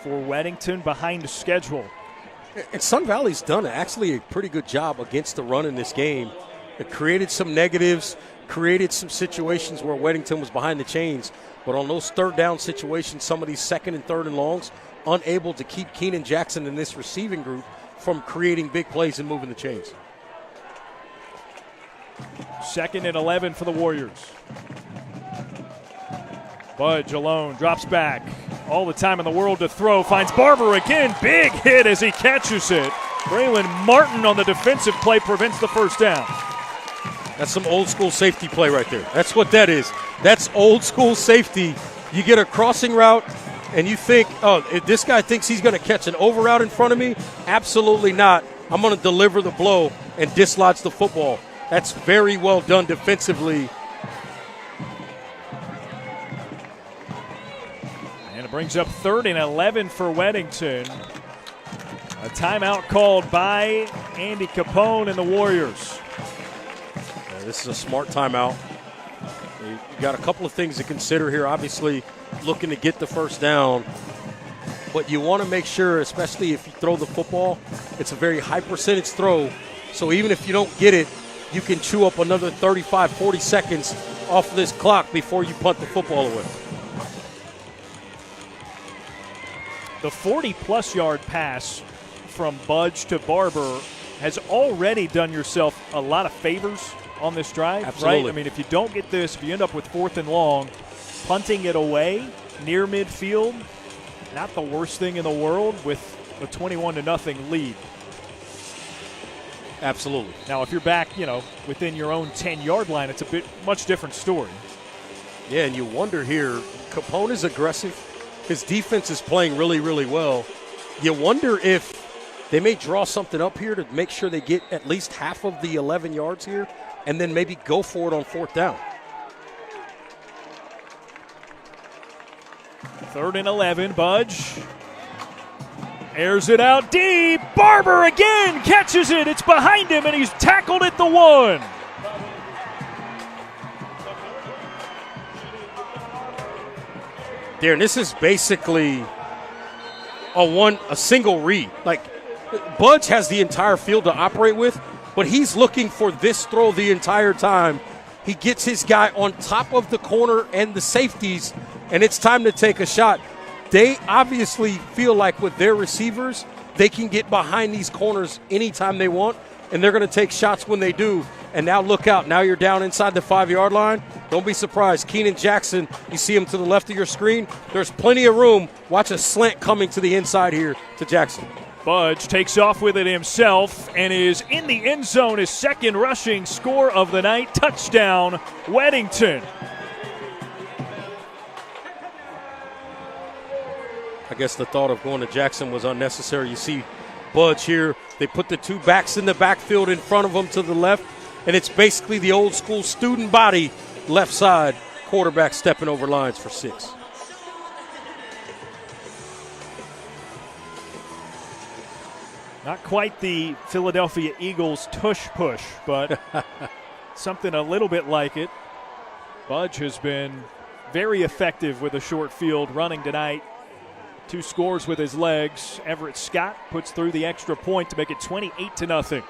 for Weddington behind the schedule. And Sun Valley's done actually a pretty good job against the run in this game. It created some negatives, created some situations where Weddington was behind the chains, but on those third down situations, some of these second and third and longs, unable to keep Keenan Jackson in this receiving group from creating big plays and moving the chains. 2nd and 11 for the Warriors. Budge alone, drops back. All the time in the world to throw. Finds Barber again. Big hit as he catches it. Braylon Martin on the defensive play prevents the first down. That's some old school safety play right there. That's what that is. That's old school safety. You get a crossing route and you think, oh, if this guy thinks he's going to catch an over route in front of me, absolutely not. I'm going to deliver the blow and dislodge the football. That's very well done defensively. And it brings up 3rd and 11 for Weddington. A timeout called by Andy Capone and the Warriors. Yeah, this is a smart timeout. You got a couple of things to consider here. Obviously, looking to get the first down. But you want to make sure, especially if you throw the football, it's a very high percentage throw. So even if you don't get it, you can chew up another 35, 40 seconds off of this clock before you punt the football away. The 40-plus yard pass from Budge to Barber has already done yourself a lot of favors on this drive. Absolutely. Right? I mean, if you don't get this, if you end up with 4th and long, punting it away near midfield, not the worst thing in the world with a 21-0 lead. Absolutely. Now, if you're back, within your own 10-yard line, it's much different story. Yeah, and you wonder here, Capone is aggressive. His defense is playing really, really well. You wonder if they may draw something up here to make sure they get at least half of the 11 yards here and then maybe go for it on 4th down. 3rd and 11, Budge airs it out deep. Barber again catches it. It's behind him, and he's tackled at the 1. Darren, this is basically a single read. Like, Budge has the entire field to operate with, but he's looking for this throw the entire time. He gets his guy on top of the corner and the safeties, and it's time to take a shot. They obviously feel like with their receivers, they can get behind these corners anytime they want, and they're going to take shots when they do. And now look out. Now you're down inside the 5-yard line. Don't be surprised. Keenan Jackson, you see him to the left of your screen. There's plenty of room. Watch a slant coming to the inside here to Jackson. Budge takes off with it himself and is in the end zone. His 2nd rushing score of the night. Touchdown, Weddington. I guess the thought of going to Jackson was unnecessary. You see Budge here. They put the 2 backs in the backfield in front of him to the left, and it's basically the old school student body left side quarterback stepping over lines for 6. Not quite the Philadelphia Eagles tush push, but something a little bit like it. Budge has been very effective with a short field running tonight. 2 scores with his legs. Everett Scott puts through the extra point to make it 28-0.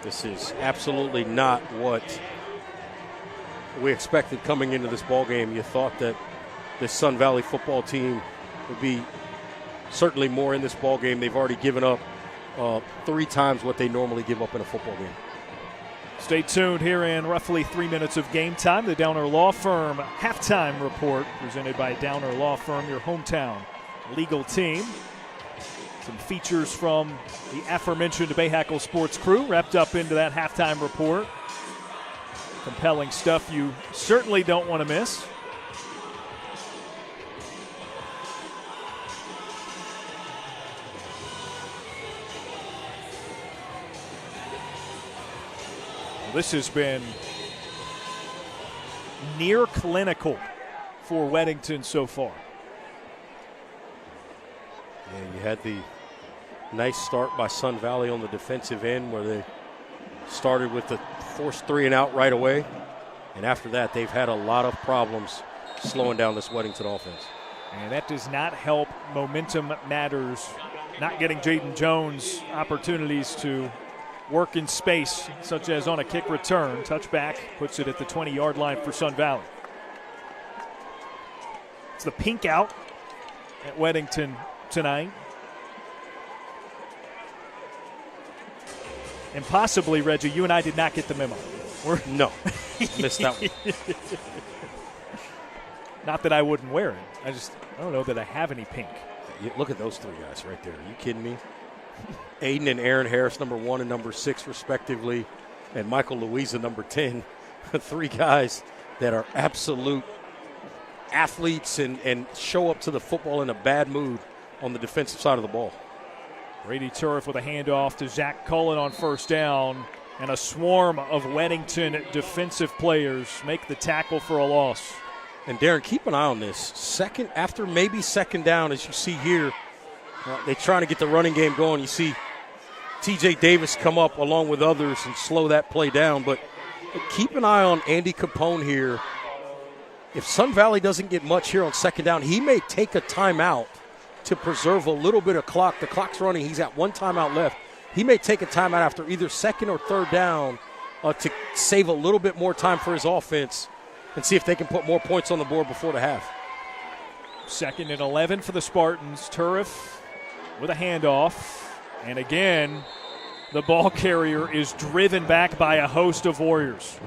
This is absolutely not what we expected coming into this ball game. You thought that this Sun Valley football team would be certainly more in this ball game. They've already given up 3 times what they normally give up in a football game. Stay tuned here in roughly 3 minutes of game time. The Downer Law Firm halftime report presented by Downer Law Firm, your hometown legal team. Some features from the aforementioned Bayhackle Sports crew wrapped up into that halftime report. Compelling stuff you certainly don't want to miss. This has been near clinical for Weddington so far. Yeah, you had the nice start by Sun Valley on the defensive end where they started with the forced 3 and out right away. And after that, they've had a lot of problems slowing down this Weddington offense. And that does not help. Momentum matters. Not getting Jaden Jones opportunities to work in space, such as on a kick return. Touchback puts it at the 20-yard line for Sun Valley. It's the pink out at Weddington tonight. And possibly, Reggie, you and I did not get the memo. No, missed that one. Not that I wouldn't wear it. I don't know that I have any pink. Look at those 3 guys right there. Are you kidding me? Aiden and Aaron Harris, number 1 and number 6, respectively, and Michael Louisa, number 10. 3 guys that are absolute athletes and show up to the football in a bad mood on the defensive side of the ball. Brady Turf with a handoff to Zach Cullen on 1st down, and a swarm of Weddington defensive players make the tackle for a loss. And, Darren, keep an eye on this. After maybe 2nd down, as you see here, they're trying to get the running game going. You see T.J. Davis come up along with others and slow that play down. But keep an eye on Andy Capone here. If Sun Valley doesn't get much here on 2nd down, he may take a timeout to preserve a little bit of clock. The clock's running. He's got 1 timeout left. He may take a timeout after either 2nd or 3rd down to save a little bit more time for his offense and see if they can put more points on the board before the half. 2nd and 11 for the Spartans. Turf with a handoff. And again, the ball carrier is driven back by a host of Warriors.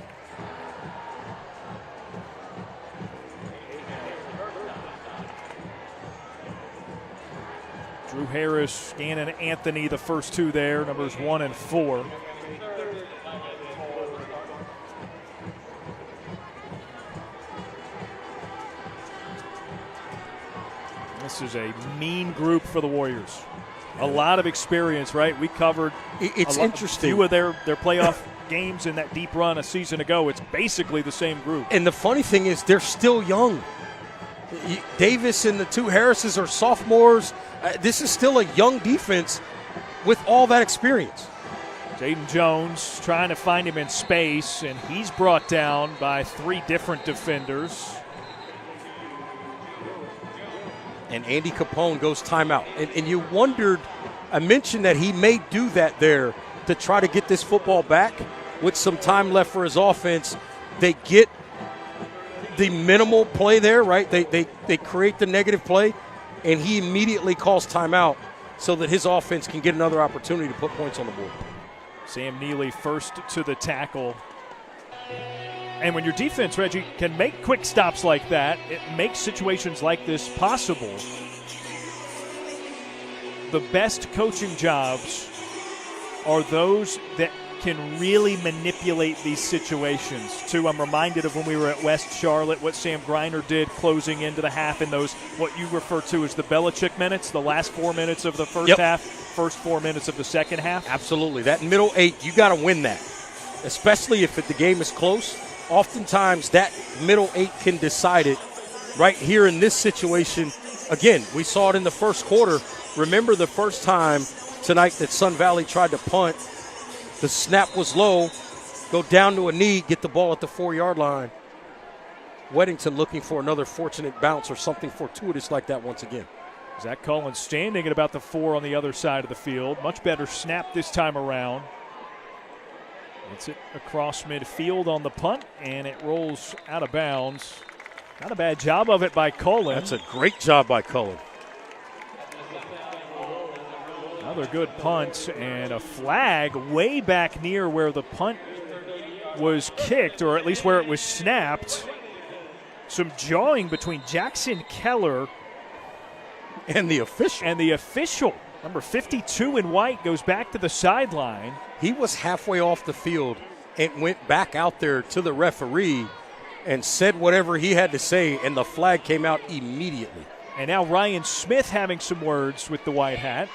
Drew Harris, Gannon Anthony, the first 2 there, numbers 1 and 4. This is a mean group for the Warriors. A lot of experience, right? We covered it's interesting. A few of their playoff games in that deep run a season ago. It's basically the same group. And the funny thing is they're still young. Davis and the two Harrises are sophomores. This is still a young defense with all that experience. Jaden Jones trying to find him in space, and he's brought down by 3 different defenders. And Andy Capone goes timeout. And you wondered, I mentioned that he may do that there to try to get this football back with some time left for his offense. They get the minimal play there, right? They create the negative play, and he immediately calls timeout so that his offense can get another opportunity to put points on the board. Sam Neely first to the tackle. And when your defense, Reggie, can make quick stops like that, it makes situations like this possible. The best coaching jobs are those that can really manipulate these situations. Too, I'm reminded of when we were at West Charlotte, what Sam Griner did closing into the half in those, what you refer to as the Belichick minutes, the last 4 minutes of the first half, first 4 minutes of the second half. Absolutely. That middle 8, you got to win that, especially if the game is close. Oftentimes that middle 8 can decide it. Right here in this situation, again, we saw it in the first quarter. Remember the first time tonight that Sun Valley tried to punt, the snap was low, go down to a knee, get the ball at the 4-yard line. Weddington looking for another fortunate bounce or something fortuitous like that once again. Zach Collins standing at about the 4 on the other side of the field. Much better snap this time around. It's it across midfield on the punt, and it rolls out of bounds. Not a bad job of it by Cullen. That's a great job by Cullen. Another good punt, and a flag way back near where the punt was kicked, or at least where it was snapped. Some jawing between Jackson Keller and the official. Number 52 in white goes back to the sideline. He was halfway off the field and went back out there to the referee and said whatever he had to say, and the flag came out immediately. And now Ryan Smith having some words with the white hat.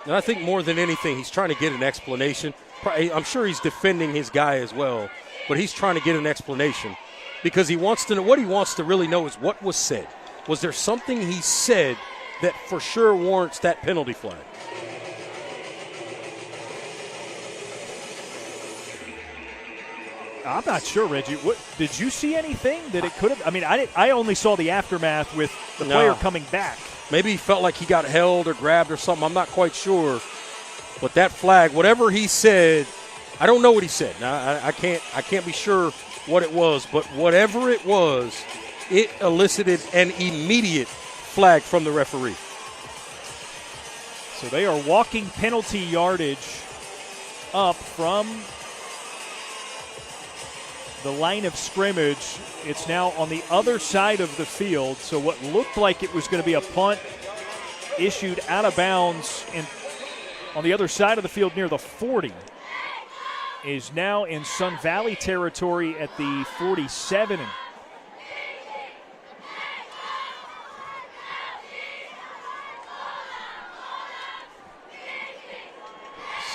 And I think more than anything, he's trying to get an explanation. I'm sure he's defending his guy as well, but he's trying to get an explanation because he wants to know. What he wants to really know is what was said. Was there something he said that for sure warrants that penalty flag? I'm not sure, Reggie. What, did you see anything that it could have? I mean, I only saw the aftermath with the player coming back. Maybe he felt like he got held or grabbed or something. I'm not quite sure. But that flag, whatever he said, I don't know what he said. Now, I can't be sure what it was. But whatever it was, it elicited an immediate flag from the referee. So they are walking penalty yardage up from the line of scrimmage. It's now on the other side of the field. So what looked like it was going to be a punt issued out of bounds on the other side of the field near the 40 is now in Sun Valley territory at the 47.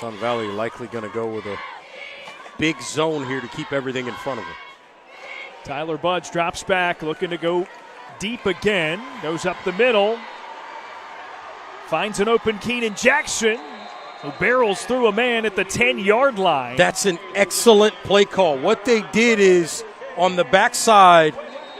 Sun Valley likely going to go with a big zone here to keep everything in front of them. Tyler Budge drops back, looking to go deep again. Goes up the middle. Finds an open Keenan Jackson, who barrels through a man at the 10-yard line. That's an excellent play call. What they did is, on the backside,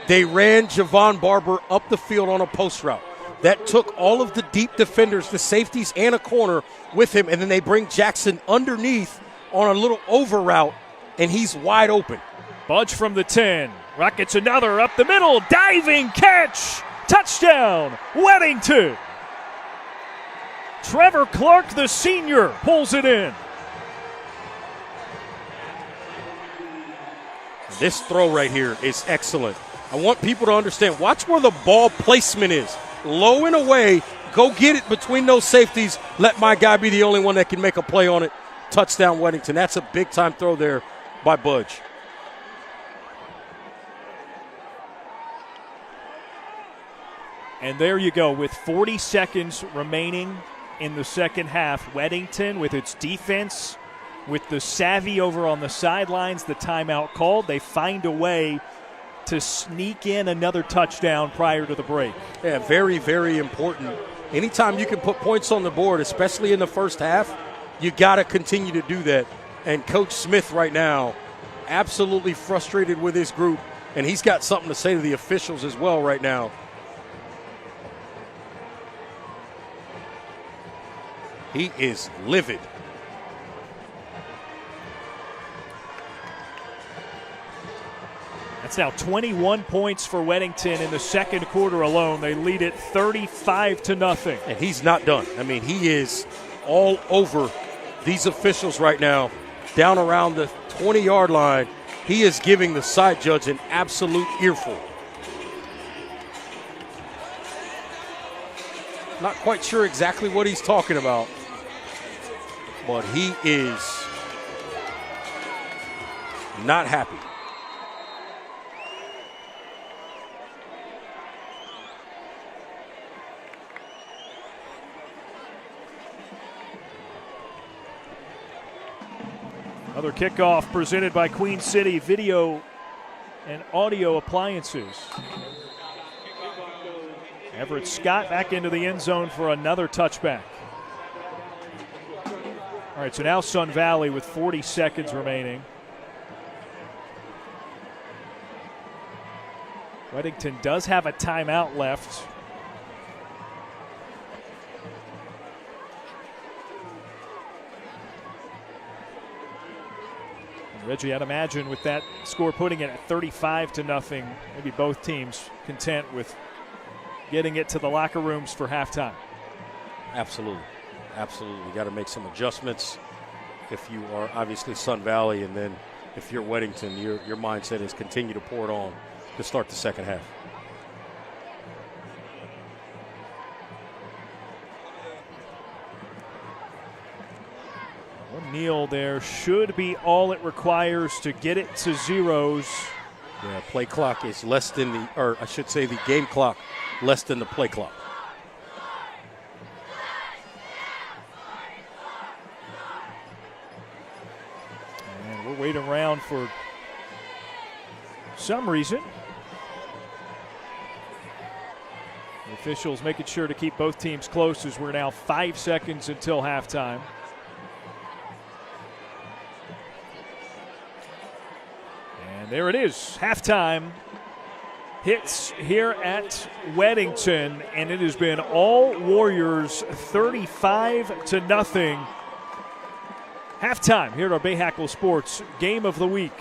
they ran Javon Barber up the field on a post route. That took all of the deep defenders, the safeties, and a corner with him, and then they bring Jackson underneath on a little over route, and he's wide open. Budge from the 10. Rockets another up the middle. Diving catch. Touchdown, Weddington. Trevor Clark, the senior, pulls it in. This throw right here is excellent. I want people to understand. Watch where the ball placement is. Low and away. Go get it between those safeties. Let my guy be the only one that can make a play on it. Touchdown, Weddington. That's a big-time throw there by Budge. And there you go, with 40 seconds remaining in the second half. Weddington with its defense, with the savvy over on the sidelines, the timeout called, they find a way to sneak in another touchdown prior to the break. Yeah, very, very important. Anytime you can put points on the board, especially in the first half, you got to continue to do that. And Coach Smith right now, absolutely frustrated with his group, and he's got something to say to the officials as well right now. He is livid. That's now 21 points for Weddington in the second quarter alone. They lead it 35-0. And he's not done. I mean, he is all over these officials right now, down around the 20-yard line. He is giving the side judge an absolute earful. Not quite sure exactly what he's talking about, but he is not happy. Another kickoff presented by Queen City Video and Audio Appliances. Everett Scott back into the end zone for another touchback. All right, so now Sun Valley with 40 seconds remaining. Weddington does have a timeout left. Reggie, I'd imagine with that score putting it at 35-0, maybe both teams content with getting it to the locker rooms for halftime. Absolutely. Absolutely. You got to make some adjustments if you are obviously Sun Valley, and then if you're Weddington, your mindset is continue to pour it on to start the second half. O'Neal there should be all it requires to get it to zeros. Yeah, play clock is less than the, or I should say the game clock, less than the play clock. And we're waiting around for some reason. The officials making sure to keep both teams close as we're now 5 seconds until halftime. There it is, halftime hits here at Weddington, and it has been all Warriors 35-0. Halftime here at our Bay Hackle Sports Game of the Week.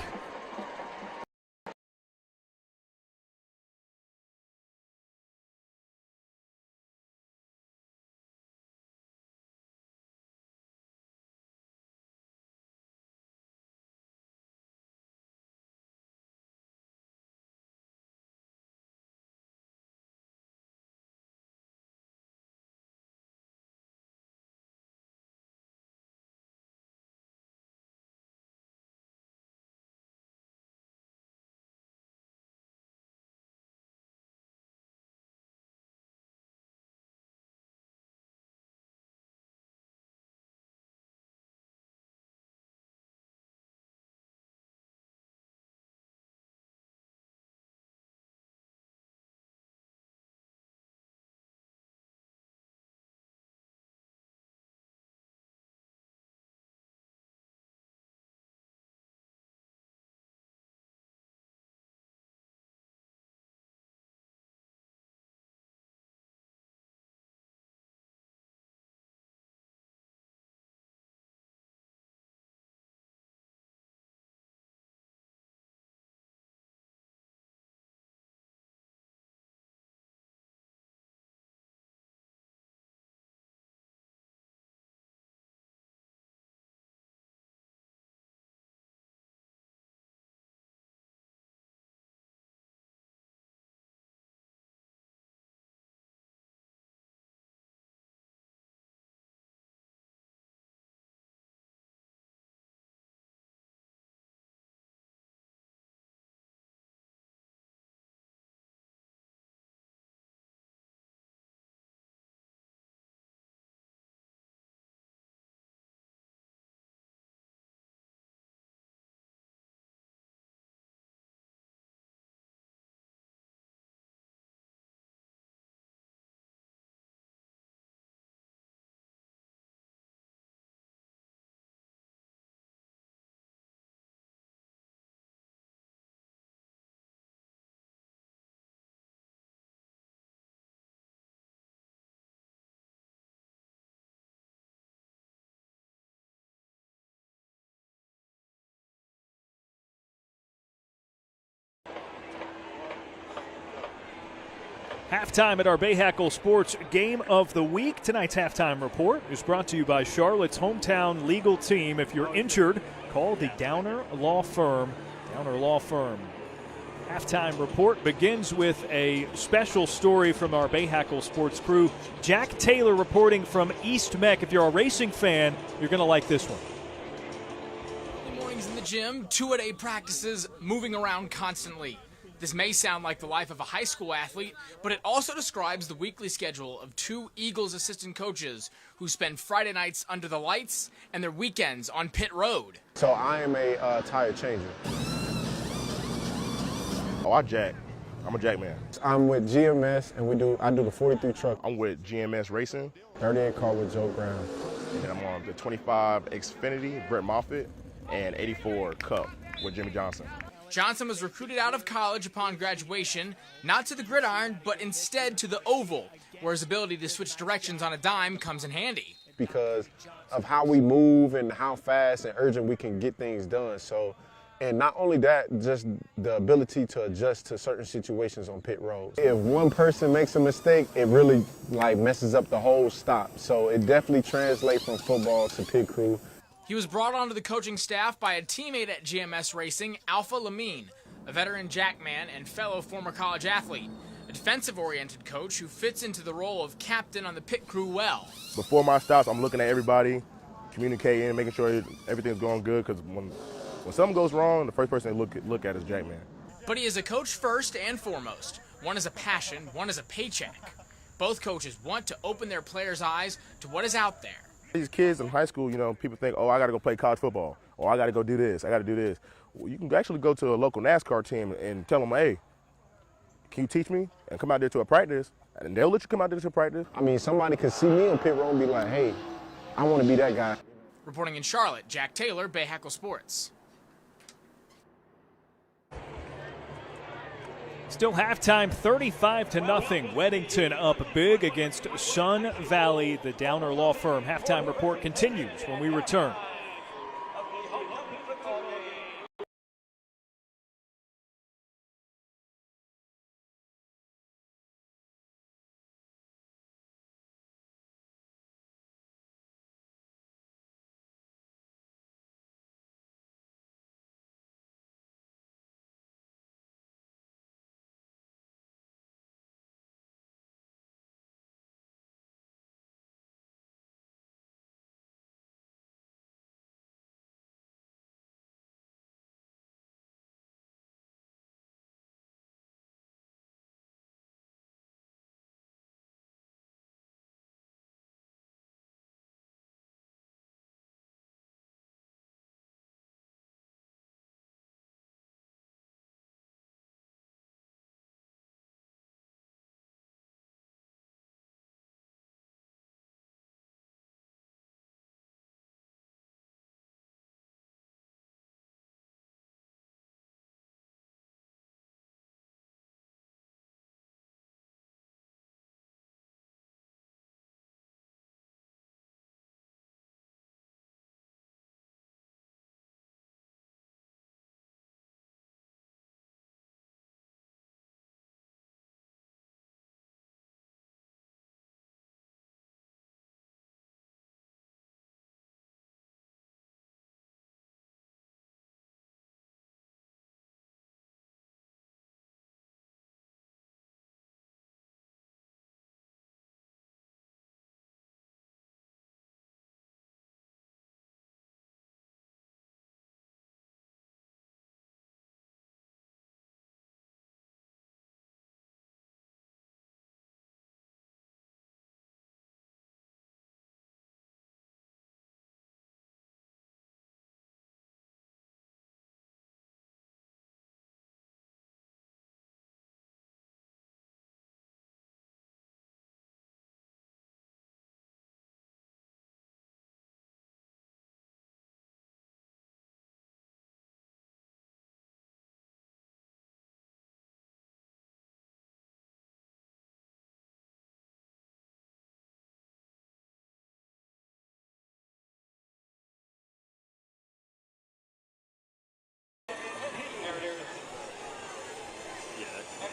Halftime at our Bayhackle Sports Game of the Week. Tonight's halftime report is brought to you by Charlotte's hometown legal team. If you're injured, call the Downer Law Firm. Downer Law Firm. Halftime report begins with a special story from our Bayhackle Sports crew. Jack Taylor reporting from East Meck. If you're a racing fan, you're going to like this one. Mornings in the gym, 2-a-day practices, moving around constantly. This may sound like the life of a high school athlete, but it also describes the weekly schedule of two Eagles assistant coaches who spend Friday nights under the lights and their weekends on pit road. So I am a tire changer. Oh, I'm a jack man. I'm with GMS, and I do the 43 truck. I'm with GMS Racing. 38 car with Joe Brown. And I'm on the 25 Xfinity, Brett Moffitt, and 84 Cup with Jimmy Johnson. Johnson was recruited out of college upon graduation, not to the gridiron, but instead to the oval, where his ability to switch directions on a dime comes in handy. Because of how we move and how fast and urgent we can get things done. And not only that, just the ability to adjust to certain situations on pit roads. If one person makes a mistake, it really messes up the whole stop. So it definitely translates from football to pit crew. He was brought onto the coaching staff by a teammate at GMS Racing, Alpha Lamine, a veteran jackman and fellow former college athlete, a defensive-oriented coach who fits into the role of captain on the pit crew well. Before my stops, I'm looking at everybody, communicating, making sure everything's going good, because when something goes wrong, the first person to look at is Jackman. But he is a coach first and foremost. One is a passion, one is a paycheck. Both coaches want to open their players' eyes to what is out there. These kids in high school, people think, oh, I got to go play college football, or I got to go do this, I got to do this. Well, you can actually go to a local NASCAR team and tell them, hey, can you teach me? And come out there to a practice, and they'll let you come out there to a practice. I mean, somebody could see me on pit road and be like, hey, I want to be that guy. Reporting in Charlotte, Jack Taylor, Bayhackle Sports. Still halftime, 35-0. Weddington up big against Sun Valley. The Downer Law Firm halftime report continues when we return.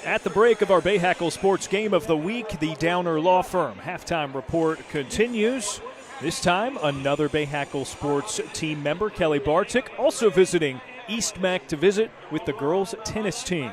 At the break of our Bayhackle Sports Game of the Week, the Downer Law Firm halftime report continues. This time, another Bayhackle Sports team member, Kelly Bartik, also visiting East Mac to visit with the girls' tennis team.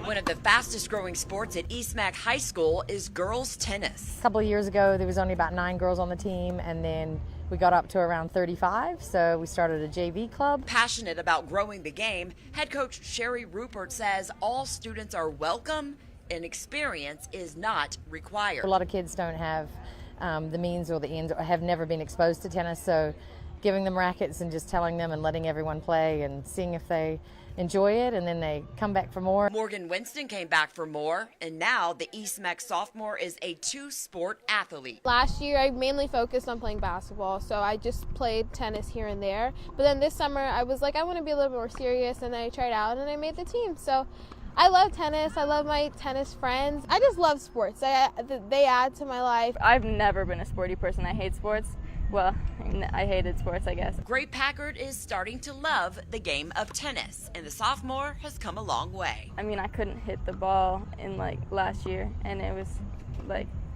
One of the fastest growing sports at East Mac High School is girls tennis. A couple of years ago, there was only about 9 girls on the team, and then we got up to around 35, so we started a JV club. Passionate about growing the game, head coach Sherry Rupert says all students are welcome and experience is not required. A lot of kids don't have the means or the ends or have never been exposed to tennis, so giving them rackets and just telling them and letting everyone play and seeing if they enjoy it, and then they come back for more. Morgan Winston came back for more, and now the East Mac sophomore is a 2-sport athlete. Last year, I mainly focused on playing basketball, so I just played tennis here and there. But then this summer, I was like, I want to be a little bit more serious, and then I tried out, and I made the team. So I love tennis. I love my tennis friends. I just love sports. They add to my life. I've never been a sporty person. I hate sports. Well, I hated sports, I guess. Grape Packard is starting to love the game of tennis, and the sophomore has come a long way. I mean, I couldn't hit the ball in last year, and it was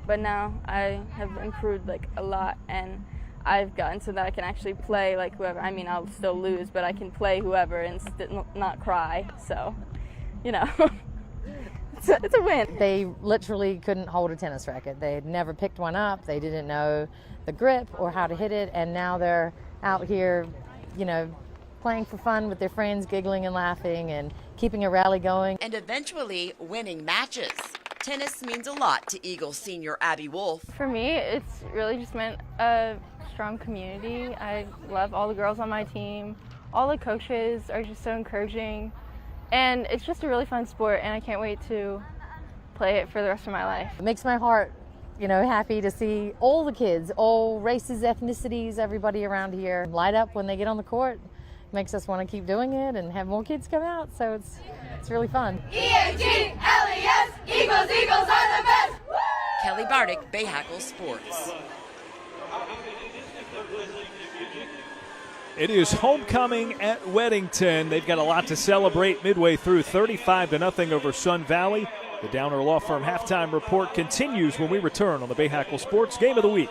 but now I have improved a lot, and I've gotten so that I can actually play whoever. I mean, I'll still lose, but I can play whoever and not cry. So, it's a win. They literally couldn't hold a tennis racket. They had never picked one up. They didn't know the grip or how to hit it, and now they're out here, playing for fun with their friends, giggling and laughing and keeping a rally going. And eventually winning matches. Tennis means a lot to Eagles senior Abby Wolf. For me, it's really just meant a strong community. I love all the girls on my team. All the coaches are just so encouraging, and it's just a really fun sport, and I can't wait to play it for the rest of my life. It makes my heart happy to see all the kids, all races, ethnicities, everybody around here light up when they get on the court. Makes us want to keep doing it and have more kids come out, so it's really fun. EAGLES, Eagles are the best! Woo! Kelly Bartik, Bayhackle Sports. It is homecoming at Weddington. They've got a lot to celebrate midway through, 35-0 over Sun Valley. The Downer Law Firm halftime report continues when we return on the Bayhackle Sports Game of the Week.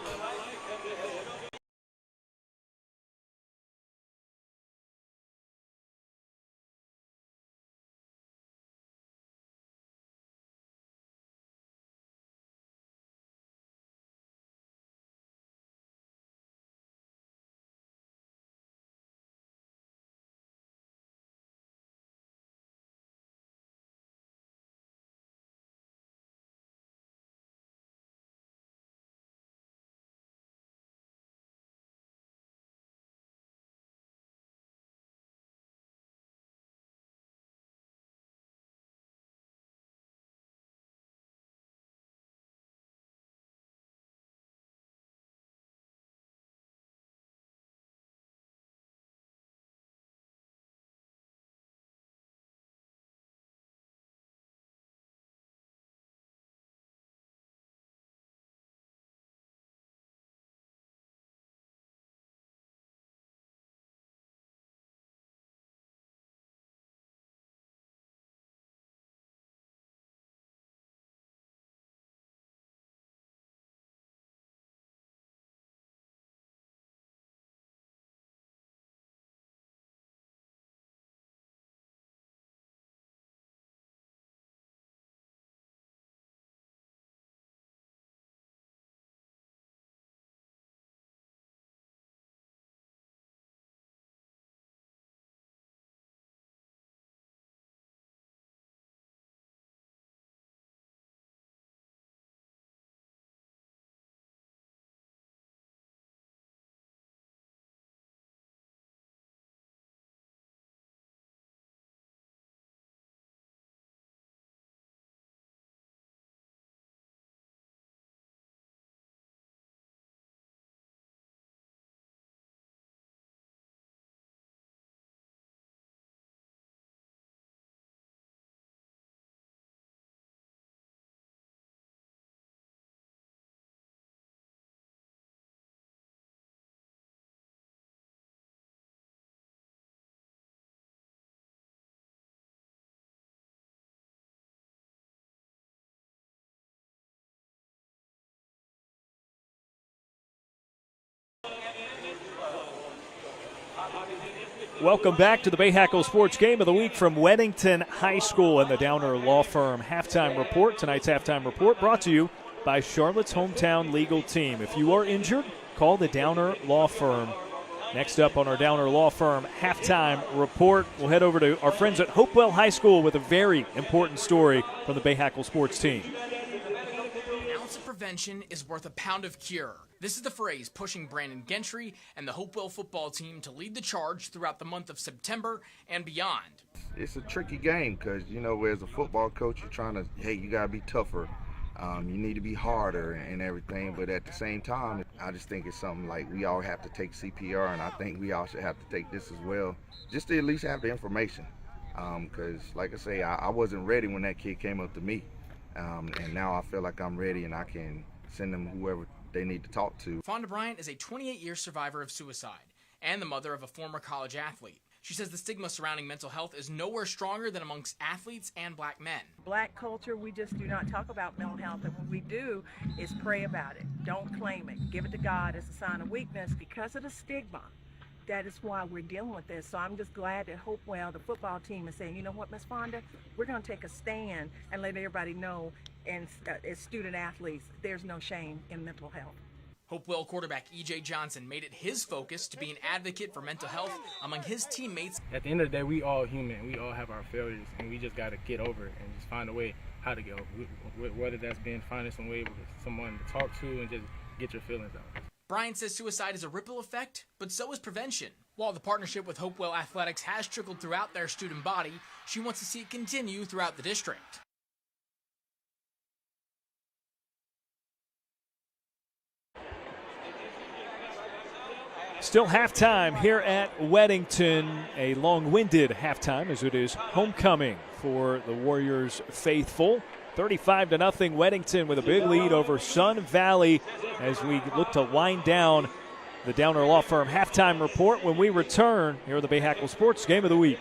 Welcome back to the Bayhackle Sports Game of the Week from Weddington High School and the Downer Law Firm Halftime Report. Tonight's Halftime Report brought to you by Charlotte's Hometown Legal Team. If you are injured, call the Downer Law Firm. Next up on our Downer Law Firm Halftime Report, we'll head over to our friends at Hopewell High School with a very important story from the Bayhackle Sports team. An ounce of prevention is worth a pound of cure. This is the phrase pushing Brandon Gentry and the Hopewell football team to lead the charge throughout the month of September and beyond. It's a tricky game because, as a football coach, you're trying to, you got to be tougher. You need to be harder and everything. But at the same time, I just think it's something like we all have to take CPR, and I think we all should have to take this as well, just to at least have the information. Because, like I say, I wasn't ready when that kid came up to me. And now I feel like I'm ready and I can send them whoever they need to talk to. Fonda Bryant is a 28-year survivor of suicide and the mother of a former college athlete. She says the stigma surrounding mental health is nowhere stronger than amongst athletes and black men. Black culture, we just do not talk about mental health, and what we do is pray about it. Don't claim it. Give it to God as a sign of weakness. Because of the stigma, that is why we're dealing with this. So I'm just glad that Hopewell, the football team, is saying, you know what, Miss Fonda, we're going to take a stand and let everybody know, and as student athletes, there's no shame in mental health. Hopewell quarterback E.J. Johnson made it his focus to be an advocate for mental health among his teammates. At the end of the day, we all human. We all have our failures, and we just got to get over it and just find a way how to get over it. Whether that's been finding some way with someone to talk to and just get your feelings out. Brian says suicide is a ripple effect, but so is prevention. While the partnership with Hopewell Athletics has trickled throughout their student body, she wants to see it continue throughout the district. Still halftime here at Weddington, a long-winded halftime as it is homecoming for the Warriors faithful. 35-0 Weddington with a big lead over Sun Valley as we look to wind down the Downer Law Firm halftime report when we return here at the Bayhackle Sports Game of the Week.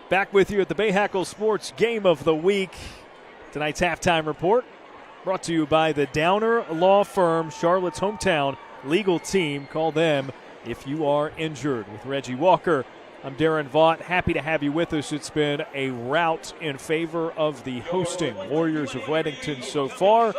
Back with you at the Bayhackle Sports Game of the Week. Tonight's halftime report brought to you by the Downer Law Firm, Charlotte's hometown legal team. Call them if you are injured. With Reggie Walker, I'm Darren Vaught. Happy to have you with us. It's been a rout in favor of the hosting Warriors of Weddington so far.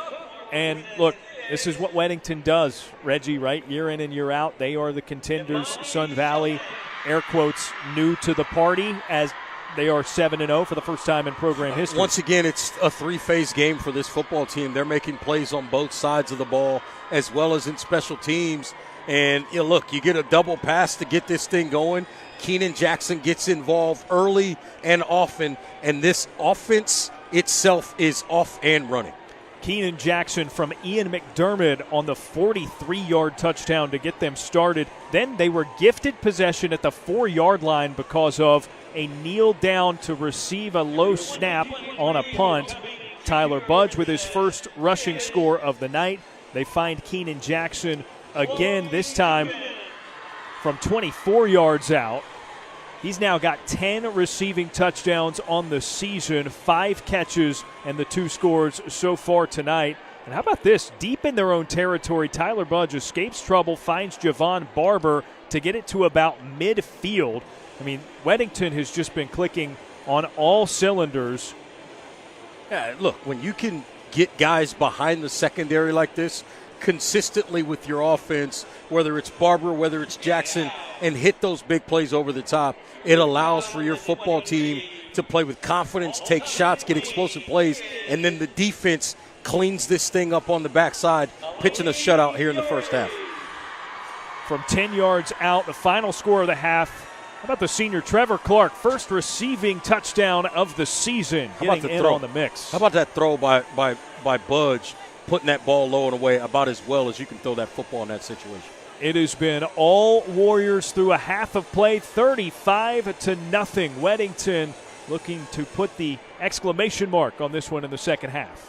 And look, this is what Weddington does, Reggie, right? Year in and year out, they are the contenders. Sun Valley, air quotes, new to the party as they are 7-0 for the first time in program history. Once again, it's a three-phase game for this football team. They're making plays on both sides of the ball as well as in special teams. And, look, you get a double pass to get this thing going. Keenan Jackson gets involved early and often, and this offense itself is off and running. Keenan Jackson from Ian McDermott on the 43-yard touchdown to get them started. Then they were gifted possession at the 4-yard line because of a kneel down to receive a low snap on a punt. Tyler Budge with his first rushing score of the night. They find Keenan Jackson again, this time from 24 yards out. He's now got 10 receiving touchdowns on the season, 5 catches, and the 2 scores so far tonight. And how about this? Deep in their own territory, Tyler Budge escapes trouble, finds Javon Barber to get it to about midfield. I mean, Weddington has just been clicking on all cylinders. Yeah, look, when you can get guys behind the secondary like this consistently with your offense, whether it's Barber, whether it's Jackson, and hit those big plays over the top, it allows for your football team to play with confidence, take shots, get explosive plays, and then the defense cleans this thing up on the backside, pitching a shutout here in the first half. From 10 yards out, the final score of the half. How about the senior Trevor Clark, first receiving touchdown of the season, getting in on the mix. How about that throw by Budge, putting that ball low and away about as well as you can throw that football in that situation. It has been all Warriors through a half of play, 35-0. Weddington looking to put the exclamation mark on this one in the second half.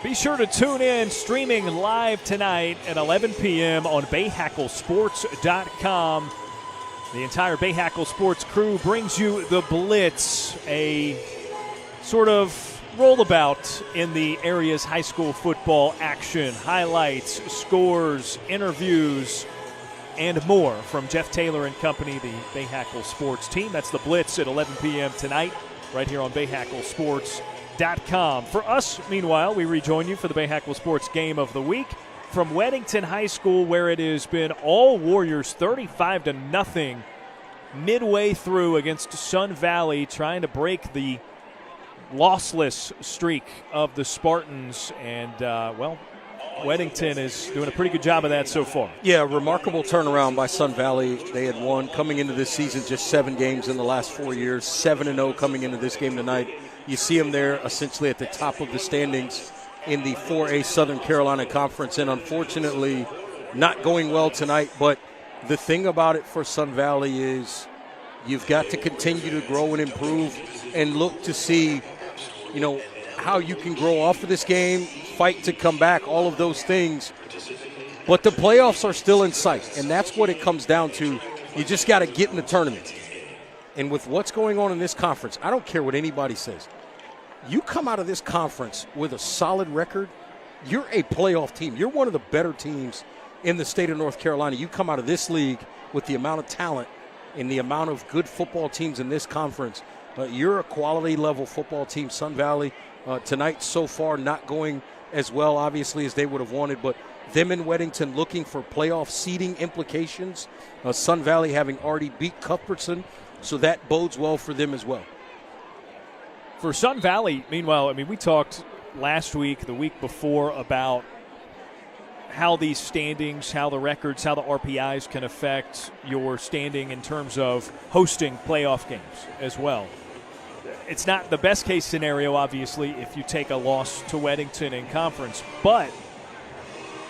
Be sure to tune in, streaming live tonight at 11 p.m. on BayHackleSports.com. The entire Bayhackle Sports crew brings you the Blitz, a sort of roll about in the area's high school football action, highlights, scores, interviews, and more from Jeff Taylor and company, the Bayhackle Sports team. That's the Blitz at 11 p.m. tonight, right here on BayhackleSports.com. For us, meanwhile, we rejoin you for the Bayhackle Sports Game of the Week from Weddington High School, where it has been all Warriors 35-0 midway through against Sun Valley, trying to break the lossless streak of the Spartans. And, Weddington is doing a pretty good job of that so far. Yeah, remarkable turnaround by Sun Valley. They had won coming into this season just 7 games in the last 4 years, 7-0 coming into this game tonight. You see them there essentially at the top of the standings in the 4A Southern Carolina Conference, and unfortunately not going well tonight. But the thing about it for Sun Valley is you've got to continue to grow and improve and look to see, how you can grow off of this game, fight to come back, all of those things. But the playoffs are still in sight, and that's what it comes down to. You just got to get in the tournament. And with what's going on in this conference, I don't care what anybody says. You come out of this conference with a solid record, you're a playoff team. You're one of the better teams in the state of North Carolina. You come out of this league with the amount of talent and the amount of good football teams in this conference. You're a quality level football team. Sun Valley tonight so far not going as well, obviously, as they would have wanted, but them in Weddington looking for playoff seeding implications. Sun Valley having already beat Cuthbertson, so that bodes well for them as well. For Sun Valley, meanwhile, we talked last week, the week before, about how these standings, how the records, how the RPIs can affect your standing in terms of hosting playoff games as well. It's not the best case scenario, obviously, if you take a loss to Weddington in conference. But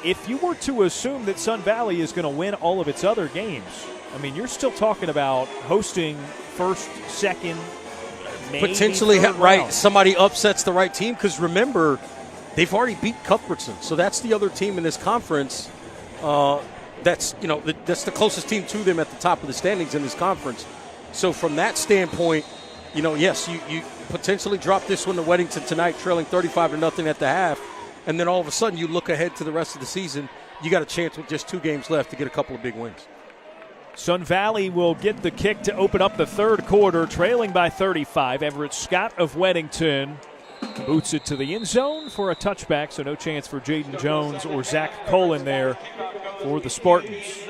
if you were to assume that Sun Valley is going to win all of its other games, you're still talking about hosting first, second, maybe potentially third right. round. Somebody upsets the right team, because remember, they've already beat Cuthbertson, so that's the other team in this conference. That's the closest team to them at the top of the standings in this conference. So from that standpoint, yes, you potentially drop this one to Weddington tonight, trailing 35-0 at the half, and then all of a sudden you look ahead to the rest of the season. You got a chance with just 2 games left to get a couple of big wins. Sun Valley will get the kick to open up the third quarter, trailing by 35. Everett Scott of Weddington boots it to the end zone for a touchback, so no chance for Jaden Jones or Zach Colin there for the Spartans.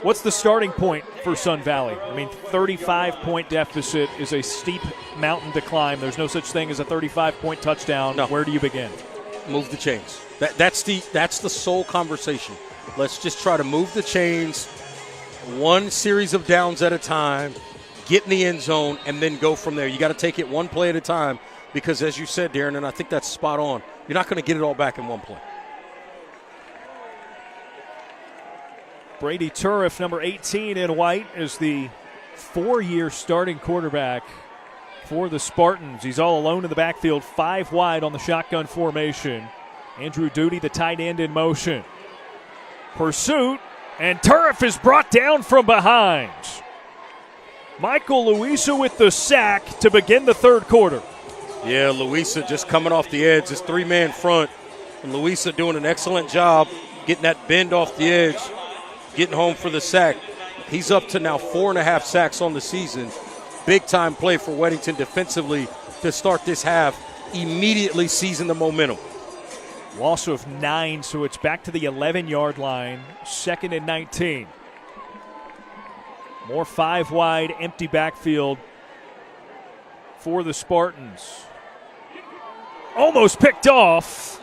What's the starting point for Sun Valley? 35-point deficit is a steep mountain to climb. There's no such thing as a 35-point touchdown. No. Where do you begin? Move the chains. That's the sole conversation. Let's just try to move the chains, one series of downs at a time, get in the end zone, and then go from there. You got to take it one play at a time, because as you said, Darren, and I think that's spot on, you're not going to get it all back in one play. Brady Turriff, number 18 in white, is the 4-year starting quarterback for the Spartans. He's all alone in the backfield, 5 wide on the shotgun formation. Andrew Duty, the tight end, in motion. Pursuit, and Turriff is brought down from behind. Michael Louisa with the sack to begin the third quarter. Yeah, Louisa just coming off the edge. This 3-man front, and Louisa doing an excellent job getting that bend off the edge, getting home for the sack. He's up to now 4.5 sacks on the season. Big-time play for Weddington defensively to start this half, immediately seizing the momentum. Loss of 9, so it's back to the 11-yard line, 2nd and 19. More 5 wide, empty backfield for the Spartans. Almost picked off,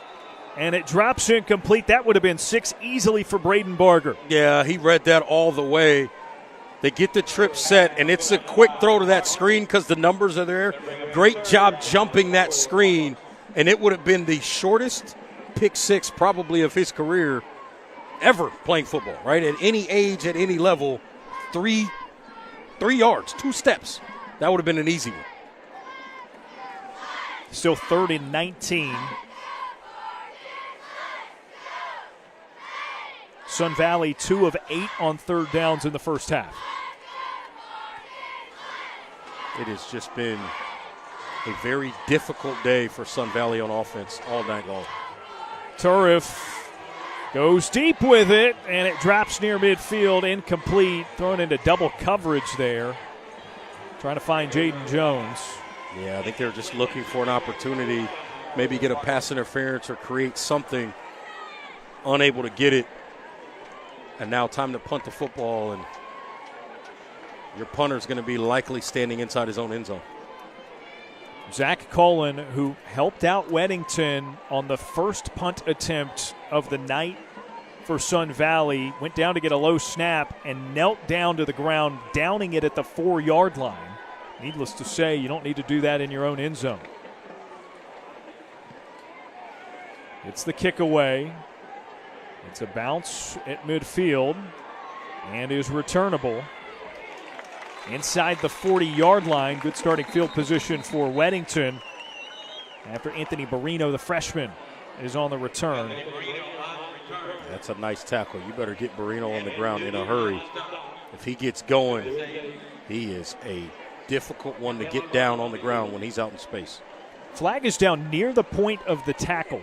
and it drops incomplete. That would have been 6 easily for Braden Barger. Yeah, he read that all the way. They get the trip set, and it's a quick throw to that screen because the numbers are there. Great job jumping that screen, and it would have been the shortest pick 6 probably of his career ever playing football, right? At any age, at any level, 3 yards, 2 steps. That would have been an easy one. Still 3rd and 19. Sun Valley 2 of 8 on 3rd downs in the first half. It has just been a very difficult day for Sun Valley on offense all night long. Turif goes deep with it, and it drops near midfield, incomplete, thrown into double coverage there. Trying to find Jaden Jones. Yeah, I think they're just looking for an opportunity, maybe get a pass interference or create something. Unable to get it. And now time to punt the football, and your punter's going to be likely standing inside his own end zone. Zach Cullen, who helped out Weddington on the first punt attempt of the night for Sun Valley, went down to get a low snap and knelt down to the ground, downing it at the 4-yard line. Needless to say, you don't need to do that in your own end zone. It's the kick away. It's a bounce at midfield and is returnable. Inside the 40-yard line, good starting field position for Weddington after Anthony Barino, the freshman, is on the return. That's a nice tackle. You better get Barino on the ground in a hurry. If he gets going, he is a difficult one to get down on the ground when he's out in space. Flag is down near the point of the tackle.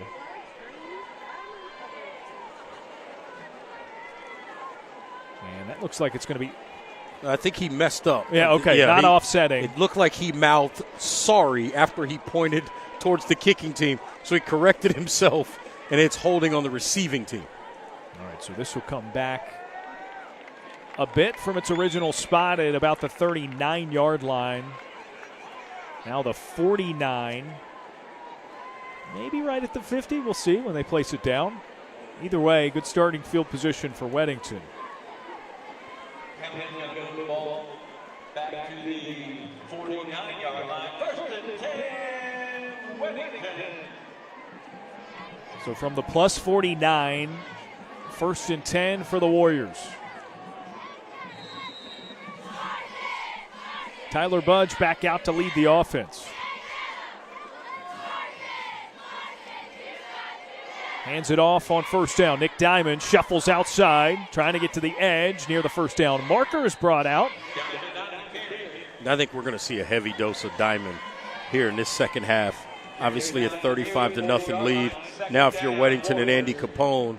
And that looks like it's going to be... I think he messed up. Yeah, okay, yeah, not offsetting. It looked like he mouthed sorry after he pointed towards the kicking team. So he corrected himself, and it's holding on the receiving team. All right, so this will come back a bit from its original spot at about the 39-yard line. Now the 49. Maybe right at the 50. We'll see when they place it down. Either way, good starting field position for Weddington. Back to the 49-yard line. First and 10, Weddington. So from the plus 49, first and 10 for the Warriors. Tyler Budge back out to lead the offense. Hands it off on first down. Nick Diamond shuffles outside, trying to get to the edge near the first down marker is brought out. I think we're going to see a heavy dose of Diamond here in this second half. Obviously a 35-0 lead. Now if you're Weddington and Andy Capone,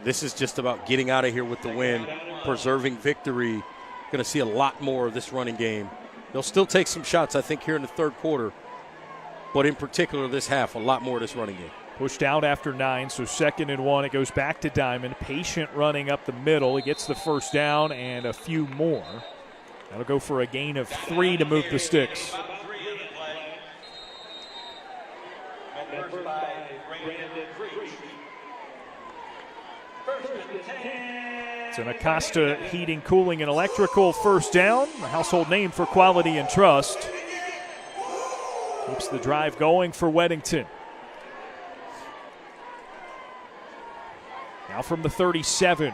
this is just about getting out of here with the win, preserving victory. Going to see a lot more of this running game. They'll still take some shots, I think, here in the third quarter. But in particular this half, a lot more of this running game. Pushed out after 9, so 2nd and 1. It goes back to Diamond. Patient running up the middle. He gets the first down and a few more. That'll go for a gain of 3 to move the sticks. It's an Acosta Heating, Cooling, and Electrical first down. A household name for quality and trust. Keeps the drive going for Weddington. Now from the 37.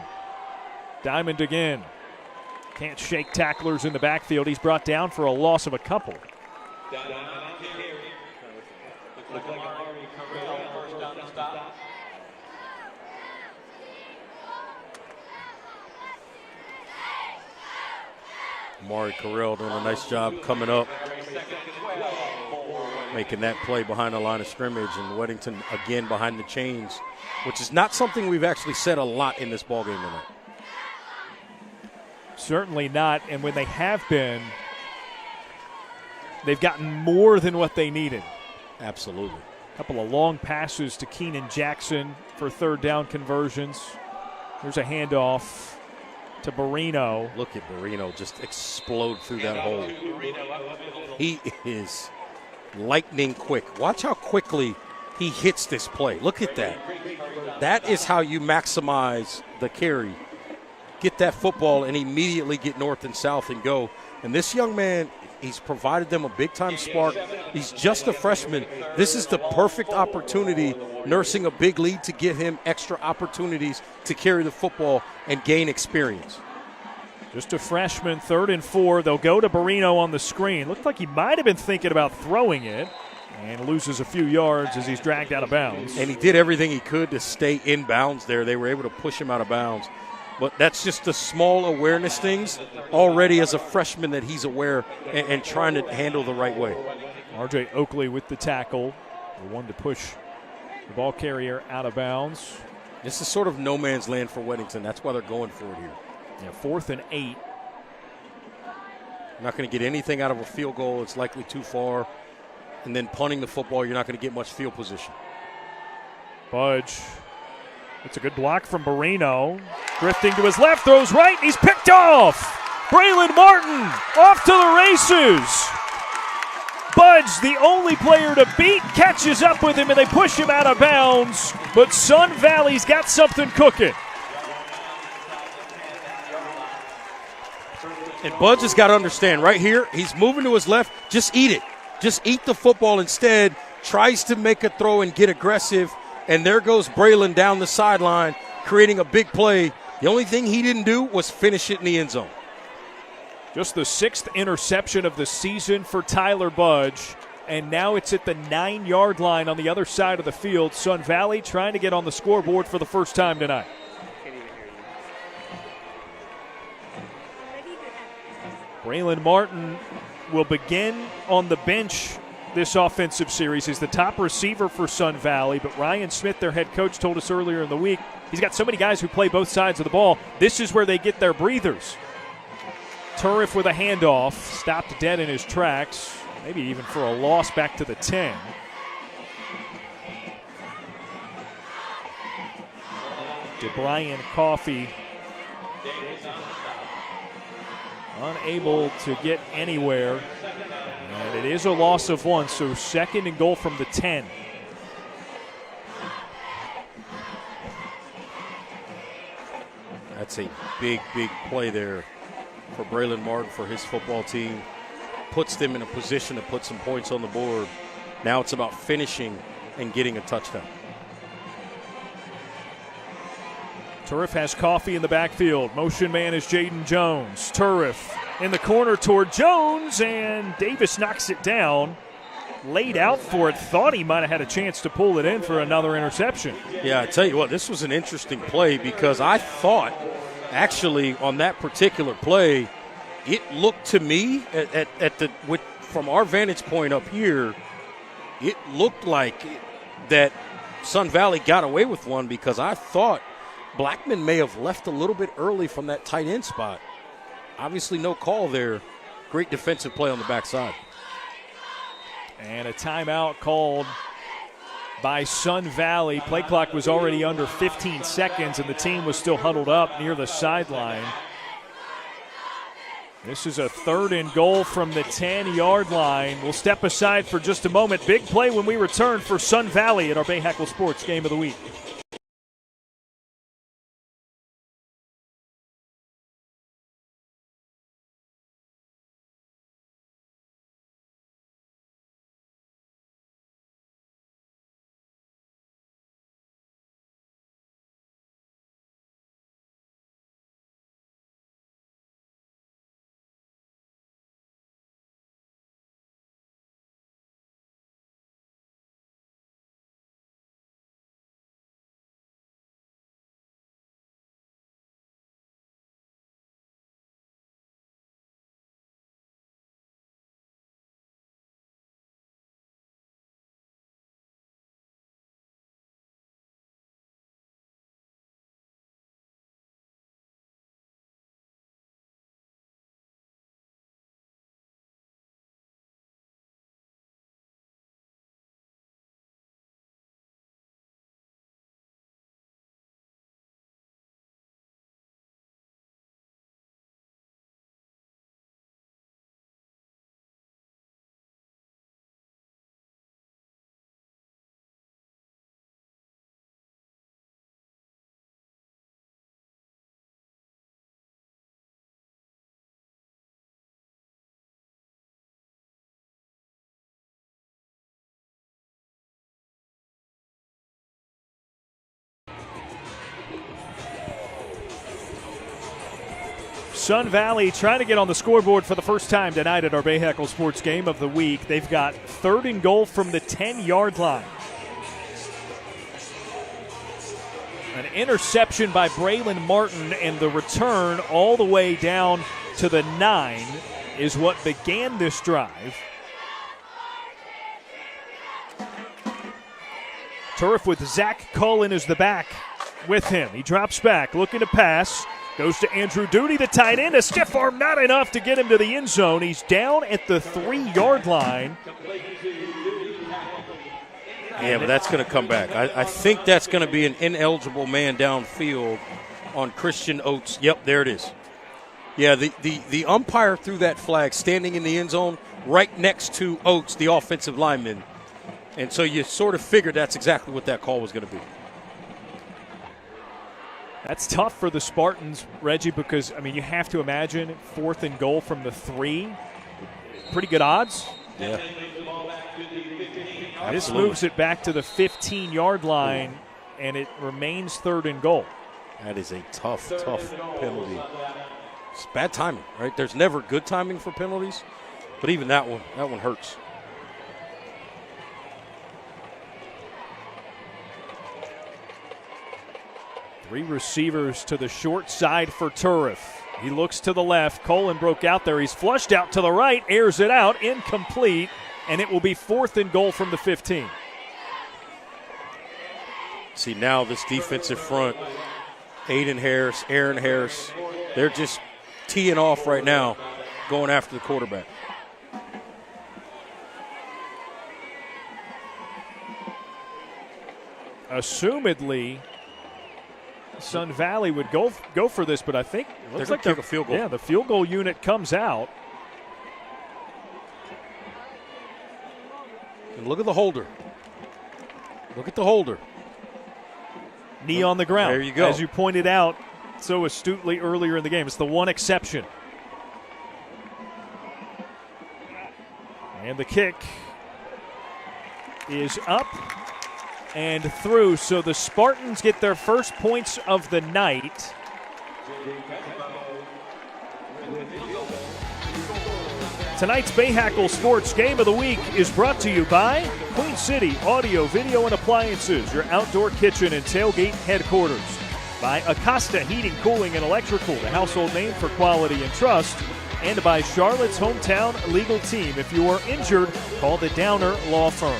Diamond again. Can't shake tacklers in the backfield. He's brought down for a loss of a couple. Amari Carrell doing a nice job coming up, making that play behind the line of scrimmage, and Weddington again behind the chains, which is not something we've actually said a lot in this ballgame tonight. Certainly not, and when they have been, they've gotten more than what they needed. Absolutely. A couple of long passes to Keenan Jackson for third down conversions. Here's a handoff to Barino. Look at Barino just explode through that hole. He is lightning quick. Watch how quickly he hits this play. Look at that. That is how you maximize the carry. Get that football and immediately get north and south and go. And this young man, he's provided them a big-time spark. He's just a freshman. This is the perfect opportunity, nursing a big lead, to get him extra opportunities to carry the football and gain experience. Just a freshman, 3rd and 4. They'll go to Barino on the screen. Looked like he might have been thinking about throwing it, and loses a few yards as he's dragged out of bounds. And he did everything he could to stay in bounds there. They were able to push him out of bounds. But that's just the small awareness things already as a freshman that he's aware and trying to handle the right way. R.J. Oakley with the tackle. The one to push the ball carrier out of bounds. This is sort of no man's land for Weddington. That's why they're going for it here. Yeah, 4th and 8. You're not going to get anything out of a field goal. It's likely too far. And then punting the football, you're not going to get much field position. Budge. It's a good block from Barino. Drifting to his left, throws right, and he's picked off. Braylon Martin off to the races. Budge, the only player to beat, catches up with him, and they push him out of bounds. But Sun Valley's got something cooking. And Budge has got to understand, right here, he's moving to his left. Just eat it. Just eat the football instead. Tries to make a throw and get aggressive. And there goes Braylon down the sideline, creating a big play. The only thing he didn't do was finish it in the end zone. Just the 6th interception of the season for Tyler Budge. And now it's at the 9-yard line on the other side of the field. Sun Valley trying to get on the scoreboard for the first time tonight. Braylon Martin will begin on the bench this offensive series. He's the top receiver for Sun Valley, but Ryan Smith, their head coach, told us earlier in the week, he's got so many guys who play both sides of the ball. This is where they get their breathers. Turriff with a handoff, stopped dead in his tracks, maybe even for a loss back to the 10. DeBrian Coffey unable to get anywhere. And it is a loss of 1, so 2nd and goal from the 10. That's a big, big play there for Braylon Martin for his football team. Puts them in a position to put some points on the board. Now it's about finishing and getting a touchdown. Turriff has Coffee in the backfield. Motion man is Jaden Jones. Turriff in the corner toward Jones, and Davis knocks it down. Laid out for it. Thought he might have had a chance to pull it in for another interception. Yeah, I tell you what, this was an interesting play because I thought actually on that particular play, it looked to me from our vantage point up here, it looked like that Sun Valley got away with one because I thought Blackman may have left a little bit early from that tight end spot. Obviously no call there. Great defensive play on the backside. And a timeout called by Sun Valley. Play clock was already under 15 seconds, and the team was still huddled up near the sideline. This is a 3rd and goal from the 10-yard line. We'll step aside for just a moment. Big play when we return for Sun Valley at our Bay Hackle Sports Game of the Week. Sun Valley trying to get on the scoreboard for the first time tonight at our Bay Hackle Sports Game of the Week. They've got 3rd and goal from the 10-yard line. An interception by Braylon Martin, and the return all the way down to the 9 is what began this drive. Turf with Zach Cullen as the back with him. He drops back, looking to pass. Goes to Andrew Duty, the tight end. A stiff arm, not enough to get him to the end zone. He's down at the 3-yard line. Yeah, but that's going to come back. I think that's going to be an ineligible man downfield on Christian Oates. Yep, there it is. Yeah, the umpire threw that flag standing in the end zone right next to Oates, the offensive lineman. And so you sort of figured that's exactly what that call was going to be. That's tough for the Spartans, Reggie, because, I mean, you have to imagine 4th and goal from the 3. Pretty good odds. Yeah. This moves it back to the 15-yard line, and it remains 3rd and goal. That is a tough penalty. It's bad timing, right? There's never good timing for penalties, but even that one hurts. Three receivers to the short side for Turf. He looks to the left. Colin broke out there. He's flushed out to the right, airs it out, incomplete, and it will be 4th and goal from the 15. See, now this defensive front, Aiden Harris, Aaron Harris, they're just teeing off right now, going after the quarterback. Assumedly, Sun Valley would go for this, but I think it looks like kick a field goal. Yeah, the field goal unit comes out. And look at the holder. Look at the holder. Knee on the ground. There you go. As you pointed out so astutely earlier in the game. It's the one exception. And the kick is up and through. So the Spartans get their first points of the night. Tonight's Bayhackle Sports Game of the Week is brought to you by Queen City Audio, Video, and Appliances, your outdoor kitchen and tailgate headquarters. By Acosta Heating, Cooling, and Electrical, the household name for quality and trust. And by Charlotte's hometown legal team. If you are injured, call the Downer Law Firm.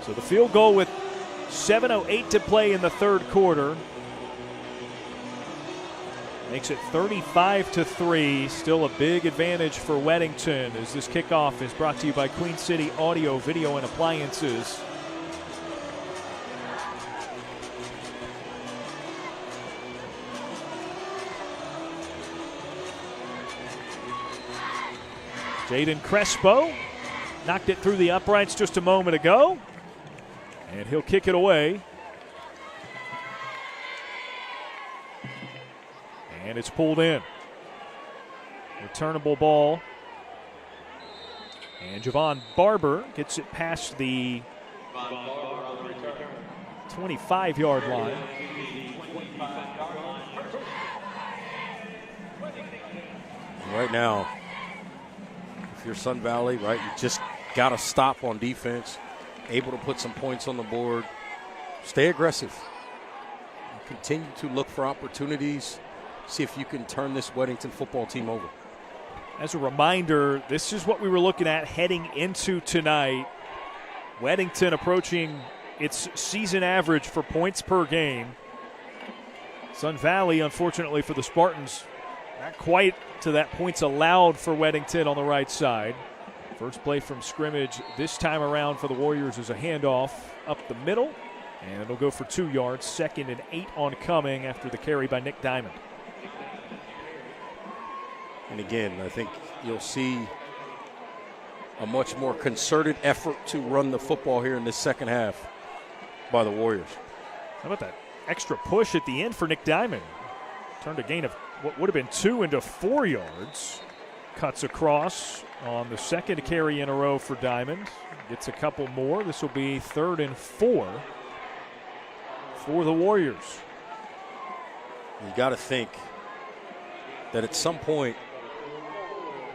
So the field goal with 7:08 to play in the third quarter makes it 35-3. Still a big advantage for Weddington as this kickoff is brought to you by Queen City Audio, Video, and Appliances. Jaden Crespo knocked it through the uprights just a moment ago. And he'll kick it away. And it's pulled in. Returnable ball. And Javon Barber gets it past the 25-yard line. Right now, if you're Sun Valley, right, you just got to stop on defense. Able to put some points on the board. Stay aggressive. Continue to look for opportunities. See if you can turn this Weddington football team over. As a reminder, this is what we were looking at heading into tonight. Weddington approaching its season average for points per game. Sun Valley, unfortunately for the Spartans, not quite to that points allowed for Weddington on the right side. First play from scrimmage this time around for the Warriors is a handoff up the middle, and it'll go for 2 yards. 2nd and 8 on coming after the carry by Nick Diamond. And again, I think you'll see a much more concerted effort to run the football here in this second half by the Warriors. How about that extra push at the end for Nick Diamond? Turned a gain of what would have been 2 into 4 yards. Cuts across on the second carry in a row for Diamond. Gets a couple more. This will be 3rd and 4 for the Warriors. You got to think that at some point,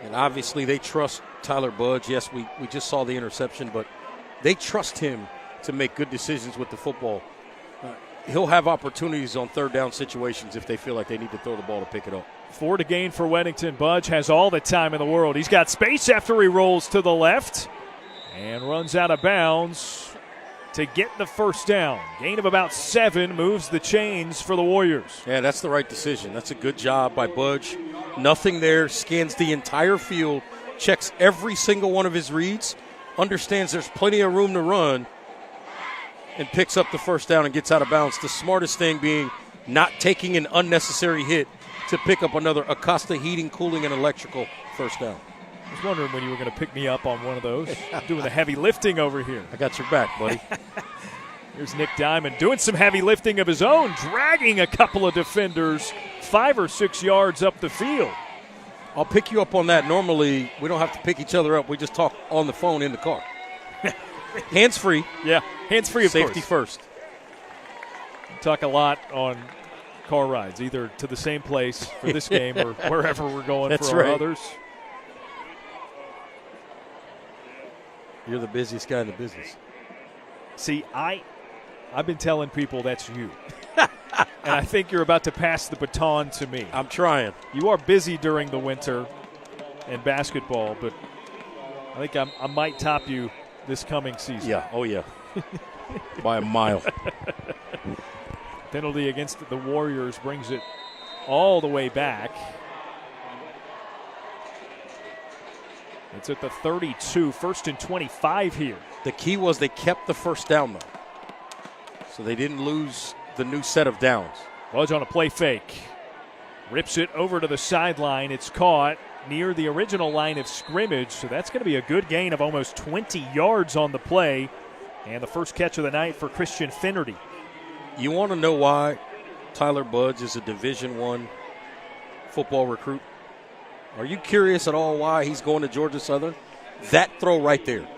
and obviously they trust Tyler Budge. Yes, we just saw the interception, but they trust him to make good decisions with the football. He'll have opportunities on third down situations if they feel like they need to throw the ball to pick it up. 4 to gain for Weddington. Budge has all the time in the world. He's got space after he rolls to the left and runs out of bounds to get the first down. Gain of about 7 moves the chains for the Warriors. Yeah, that's the right decision. That's a good job by Budge. Nothing there, scans the entire field, checks every single one of his reads, understands there's plenty of room to run, and picks up the first down and gets out of bounds. The smartest thing being not taking an unnecessary hit to pick up another Acosta Heating, Cooling, and Electrical first down. I was wondering when you were going to pick me up on one of those. Doing the heavy lifting over here. I got your back, buddy. Here's Nick Diamond doing some heavy lifting of his own, dragging a couple of defenders 5 or 6 yards up the field. I'll pick you up on that. Normally, we don't have to pick each other up. We just talk on the phone in the car. Hands-free. Yeah, hands-free, of course. Safety first. Talk a lot on car rides, either to the same place for this game or wherever we're going for our others. You're the busiest guy in the business. See, I've been telling people that's you. And I think you're about to pass the baton to me. I'm trying. You are busy during the winter in basketball, but I think I might top you this coming season. Yeah, oh yeah. By a mile. Penalty against the Warriors brings it all the way back. It's at the 32, 1st and 25 here. The key was they kept the first down, though. So they didn't lose the new set of downs. Budge on a play fake. Rips it over to the sideline. It's caught near the original line of scrimmage. So that's going to be a good gain of almost 20 yards on the play. And the first catch of the night for Christian Finnerty. You want to know why Tyler Budge is a Division I football recruit? Are you curious at all why he's going to Georgia Southern? That throw right there.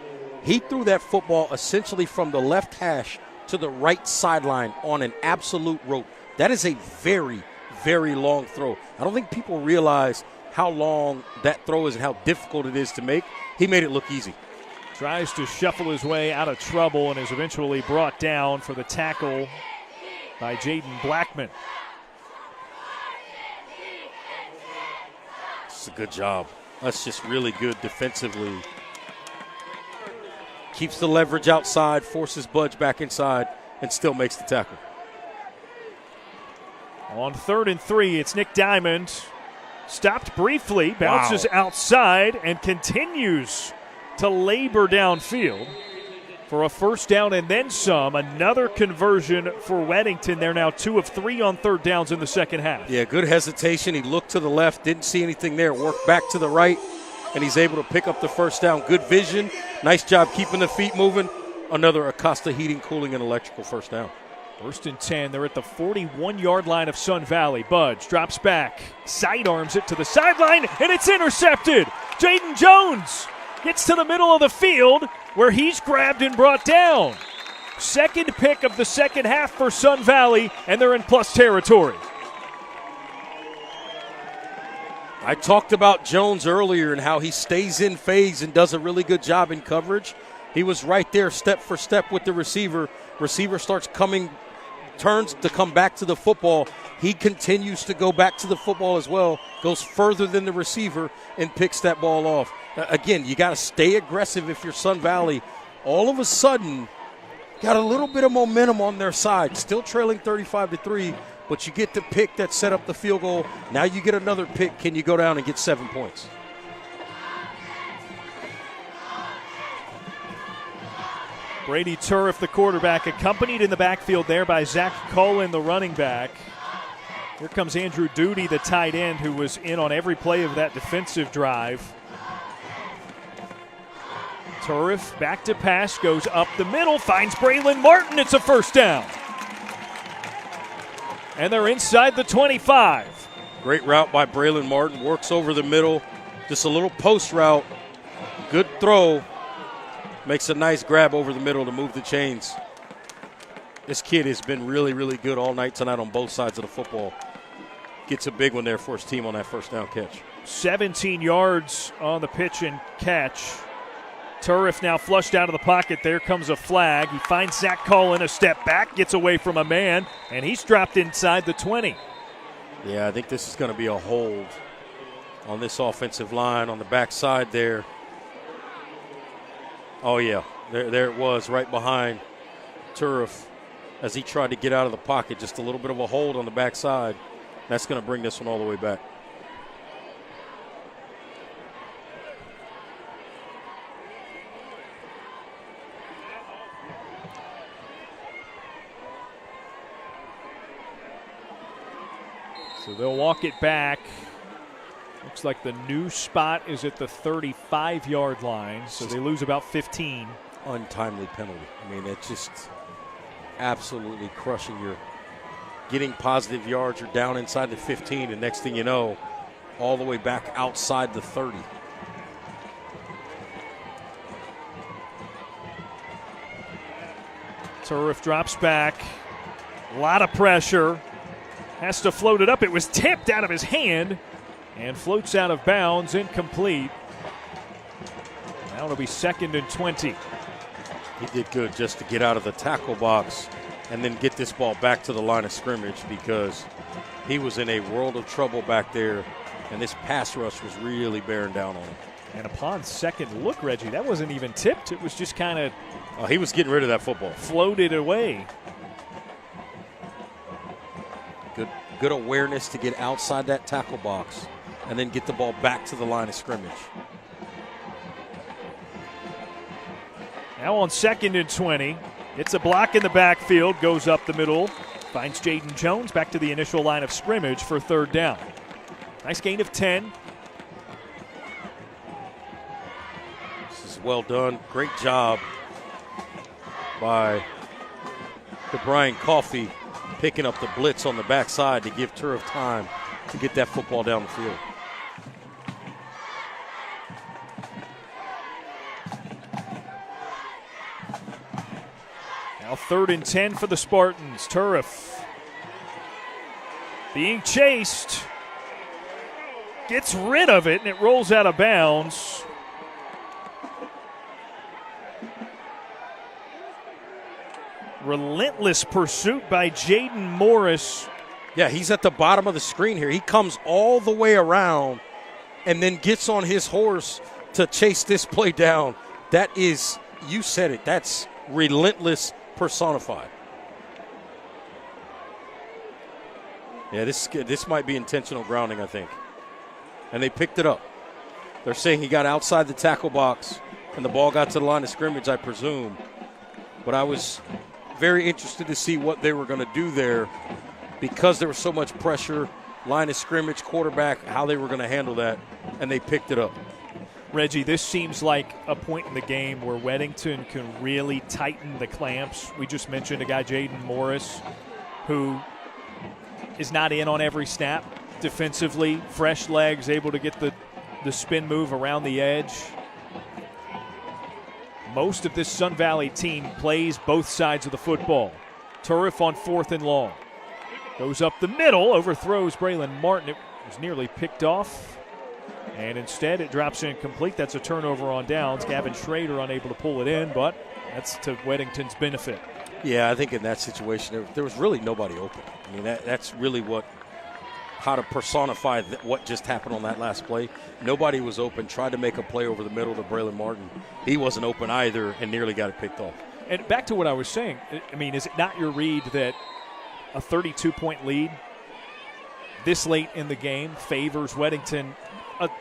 He threw that football essentially from the left hash to the right sideline on an absolute rope. That is a very, very long throw. I don't think people realize how long that throw is and how difficult it is to make. He made it look easy. Tries to shuffle his way out of trouble and is eventually brought down for the tackle by Jaden Blackman. It's a good job. That's just really good defensively. Keeps the leverage outside, forces Budge back inside, and still makes the tackle. On 3rd and 3, it's Nick Diamond. Stopped briefly, bounces outside, and continues to labor downfield for a first down and then some. Another conversion for Weddington. They're now 2 of 3 on third downs in the second half. Yeah, good hesitation. He looked to the left, didn't see anything there, worked back to the right, and he's able to pick up the first down. Good vision. Nice job keeping the feet moving. Another Acosta Heating, Cooling, and Electrical first down. 1st and 10. They're at the 41-yard line of Sun Valley. Budge drops back, sidearms it to the sideline, and it's intercepted. Jaden Jones gets to the middle of the field where he's grabbed and brought down. Second pick of the second half for Sun Valley, and they're in plus territory. I talked about Jones earlier and how he stays in phase and does a really good job in coverage. He was right there step for step with the receiver. Receiver starts coming, turns to come back to the football. He continues to go back to the football as well, goes further than the receiver and picks that ball off. Again, you got to stay aggressive if you're Sun Valley. All of a sudden, got a little bit of momentum on their side. Still trailing 35-3, but you get the pick that set up the field goal. Now you get another pick. Can you go down and get 7 points? Brady Turf, the quarterback, accompanied in the backfield there by Zach Cullen, the running back. Here comes Andrew Duty, the tight end, who was in on every play of that defensive drive. Turf back to pass, goes up the middle, finds Braylon Martin. It's a first down. And they're inside the 25. Great route by Braylon Martin, works over the middle. Just a little post route. Good throw. Makes a nice grab over the middle to move the chains. This kid has been really, really good all night tonight on both sides of the football. gets a big one there for his team on that first down catch. 17 yards on the pitch and catch. Turriff now flushed out of the pocket. There comes a flag. He finds Zach Cullen a step back, gets away from a man, and he's dropped inside the 20. Yeah, I think this is going to be a hold on this offensive line on the backside there. Oh, yeah. There it was right behind Turriff as he tried to get out of the pocket. Just a little bit of a hold on the backside. That's going to bring this one all the way back. So they'll walk it back. Looks like the new spot is at the 35-yard line, so they lose about 15. Untimely penalty. I mean, it's just absolutely crushing. You're getting positive yards. You're down inside the 15, and next thing you know, all the way back outside the 30. Turriff drops back. A lot of pressure. Has to float it up. It was tipped out of his hand and floats out of bounds, incomplete. Now it'll be 2nd and 20. He did good just to get out of the tackle box and then get this ball back to the line of scrimmage because he was in a world of trouble back there, and this pass rush was really bearing down on him. And upon second look, Reggie, that wasn't even tipped. It was just kind of he was getting rid of that football. Floated away. Good awareness to get outside that tackle box and then get the ball back to the line of scrimmage. Now on 2nd and 20. It's a block in the backfield, goes up the middle, finds Jaden Jones back to the initial line of scrimmage for 3rd down. Nice gain of 10. This is well done. Great job by Brian Coffey picking up the blitz on the backside to give Turriff time to get that football down the field. Now 3rd and 10 for the Spartans. Turriff being chased. Gets rid of it, and it rolls out of bounds. Relentless pursuit by Jaden Morris. Yeah, he's at the bottom of the screen here. He comes all the way around and then gets on his horse to chase this play down. That is, you said it, that's relentless personified. Yeah, this might be intentional grounding, I think. And they picked it up. They're saying he got outside the tackle box and the ball got to the line of scrimmage, I presume. But I was very interested to see what they were going to do there because there was so much pressure, line of scrimmage, quarterback, how they were going to handle that, and they picked it up. Reggie, this seems like a point in the game where Weddington can really tighten the clamps. We just mentioned a guy, Jaden Morris, who is not in on every snap defensively, fresh legs, able to get the spin move around the edge. Most of this Sun Valley team plays both sides of the football. Turriff on 4th and long. Goes up the middle, overthrows Braylon Martin. It was nearly picked off. And instead it drops incomplete. That's a turnover on downs. Gavin Schrader unable to pull it in, but that's to Weddington's benefit. Yeah, I think in that situation there was really nobody open. I mean, that's really how to personify what just happened on that last play. Nobody was open. Tried to make a play over the middle to Braylon Martin. He wasn't open either and nearly got it picked off. And back to what I was saying, I mean, is it not your read that a 32-point lead this late in the game favors Weddington?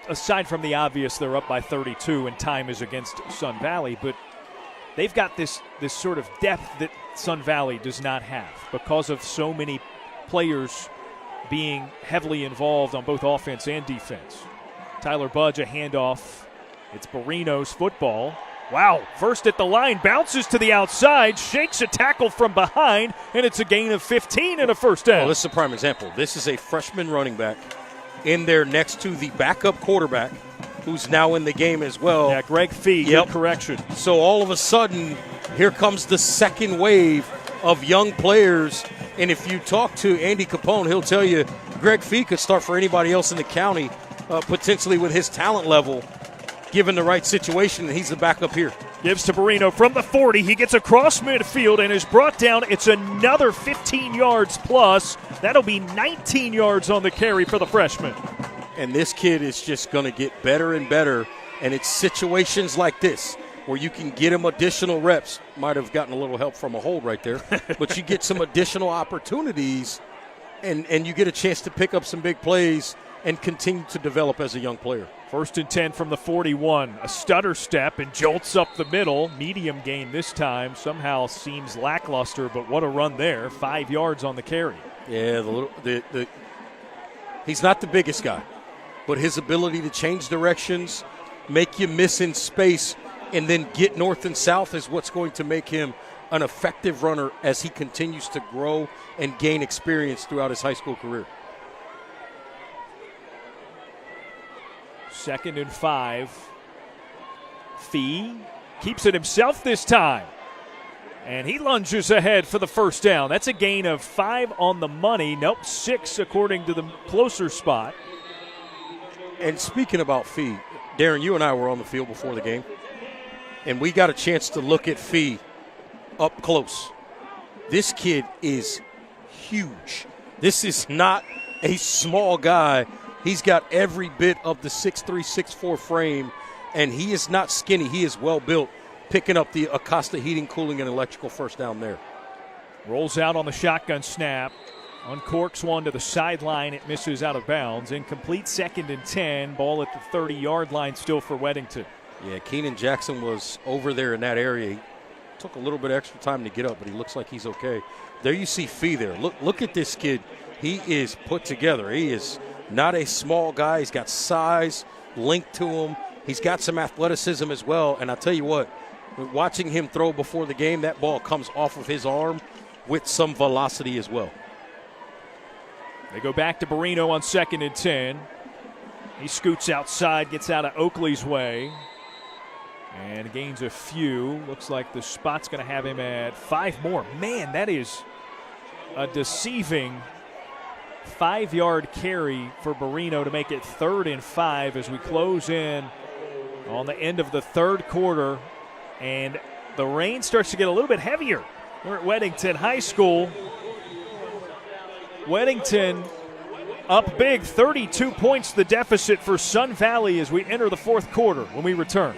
Aside from the obvious, they're up by 32 and time is against Sun Valley, but they've got this sort of depth that Sun Valley does not have because of so many players being heavily involved on both offense and defense. Tyler Budge, a handoff. It's Barino's football. Wow, first at the line, bounces to the outside, shakes a tackle from behind, and it's a gain of 15 and a first down. Well, this is a prime example. This is a freshman running back in there next to the backup quarterback who's now in the game as well. Yeah, Greg Fee, good correction. So all of a sudden, here comes the second wave of young players. And if you talk to Andy Capone, he'll tell you Greg Fee could start for anybody else in the county, potentially with his talent level, given the right situation, and he's the backup here. Gives to Barrino from the 40. He gets across midfield and is brought down. It's another 15 yards plus. That'll be 19 yards on the carry for the freshman. And this kid is just going to get better and better, and it's situations like this where you can get him additional reps. Might have gotten a little help from a hold right there, but you get some additional opportunities, and you get a chance to pick up some big plays and continue to develop as a young player. 1st and 10 from the 41. A stutter step and jolts up the middle. Medium gain this time. Somehow seems lackluster, but what a run there. 5 yards on the carry. Yeah, he's not the biggest guy, but his ability to change directions, make you miss in space, and then get north and south is what's going to make him an effective runner as he continues to grow and gain experience throughout his high school career. 2nd and 5. Fee keeps it himself this time. And he lunges ahead for the first down. That's a gain of 5 on the money. Nope, 6 according to the closer spot. And speaking about Fee, Darren, you and I were on the field before the game, and we got a chance to look at Fee up close. This kid is huge. This is not a small guy. He's got every bit of the 6'3", 6'4" frame, and he is not skinny. He is well built, picking up the Acosta Heating, Cooling, and Electrical first down there. Rolls out on the shotgun snap. Uncorks one to the sideline. It misses out of bounds. Incomplete. 2nd and 10. Ball at the 30-yard line still for Weddington. Yeah, Keenan Jackson was over there in that area. He took a little bit of extra time to get up, but he looks like he's okay. There you see Fee there. Look at this kid. He is put together. He is not a small guy. He's got size linked to him. He's got some athleticism as well. And I'll tell you what, watching him throw before the game, that ball comes off of his arm with some velocity as well. They go back to Barrino on 2nd and 10. He scoots outside, gets out of Oakley's way, and gains a few. Looks like the spot's going to have him at 5 more. Man, that is a deceiving 5-yard carry for Barrino to make it 3rd and 5 as we close in on the end of the 3rd quarter. And the rain starts to get a little bit heavier. We're at Weddington High School. Weddington up big, 32 points the deficit for Sun Valley as we enter the 4th quarter when we return.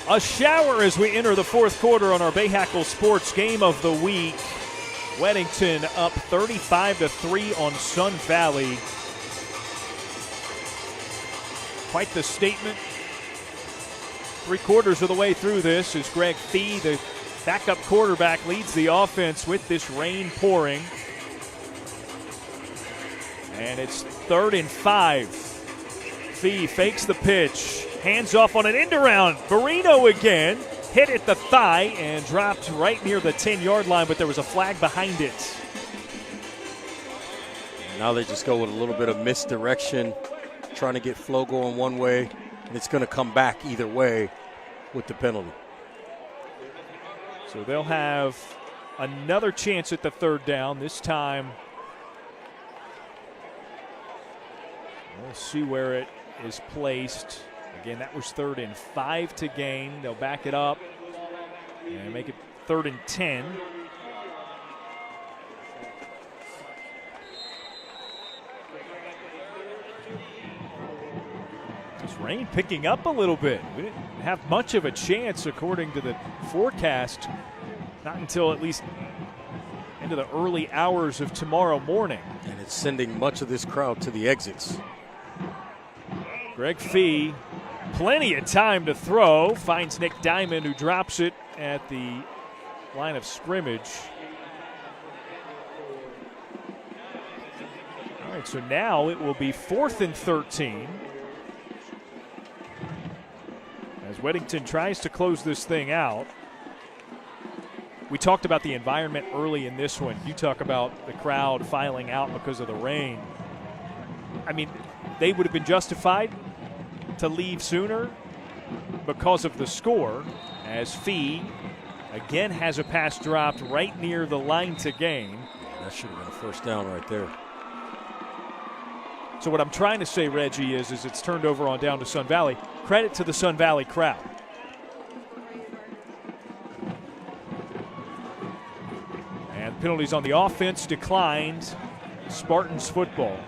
A shower as we enter the 4th quarter on our Bayhackle Sports Game of the Week. Weddington up 35-3 on Sun Valley. Quite the statement. 3/4 of the way through this as Greg Fee, the backup quarterback, leads the offense with this rain pouring. And it's 3rd and 5. Fee fakes the pitch. Hands off on an end around. Barrino again. hit at the thigh and dropped right near the 10-yard line, but there was a flag behind it. Now they just go with a little bit of misdirection, trying to get flow going one way, and it's going to come back either way with the penalty. So they'll have another chance at the third down. This time, we'll see where it is placed. Again, that was 3rd and 5 to gain. They'll back it up and make it 3rd and 10. This rain picking up a little bit. We didn't have much of a chance according to the forecast. Not until at least into the early hours of tomorrow morning. And it's sending much of this crowd to the exits. Greg Fee, plenty of time to throw. Finds Nick Diamond, who drops it at the line of scrimmage. All right, so now it will be 4th and 13. As Weddington tries to close this thing out. We talked about the environment early in this one. You talk about the crowd filing out because of the rain. I mean, they would have been justified to leave sooner because of the score, as Fee again has a pass dropped right near the line to gain. That should have been a first down right there. So what I'm trying to say, Reggie, is it's turned over on down to Sun Valley. Credit to the Sun Valley crowd. And penalties on the offense declined. Spartans football.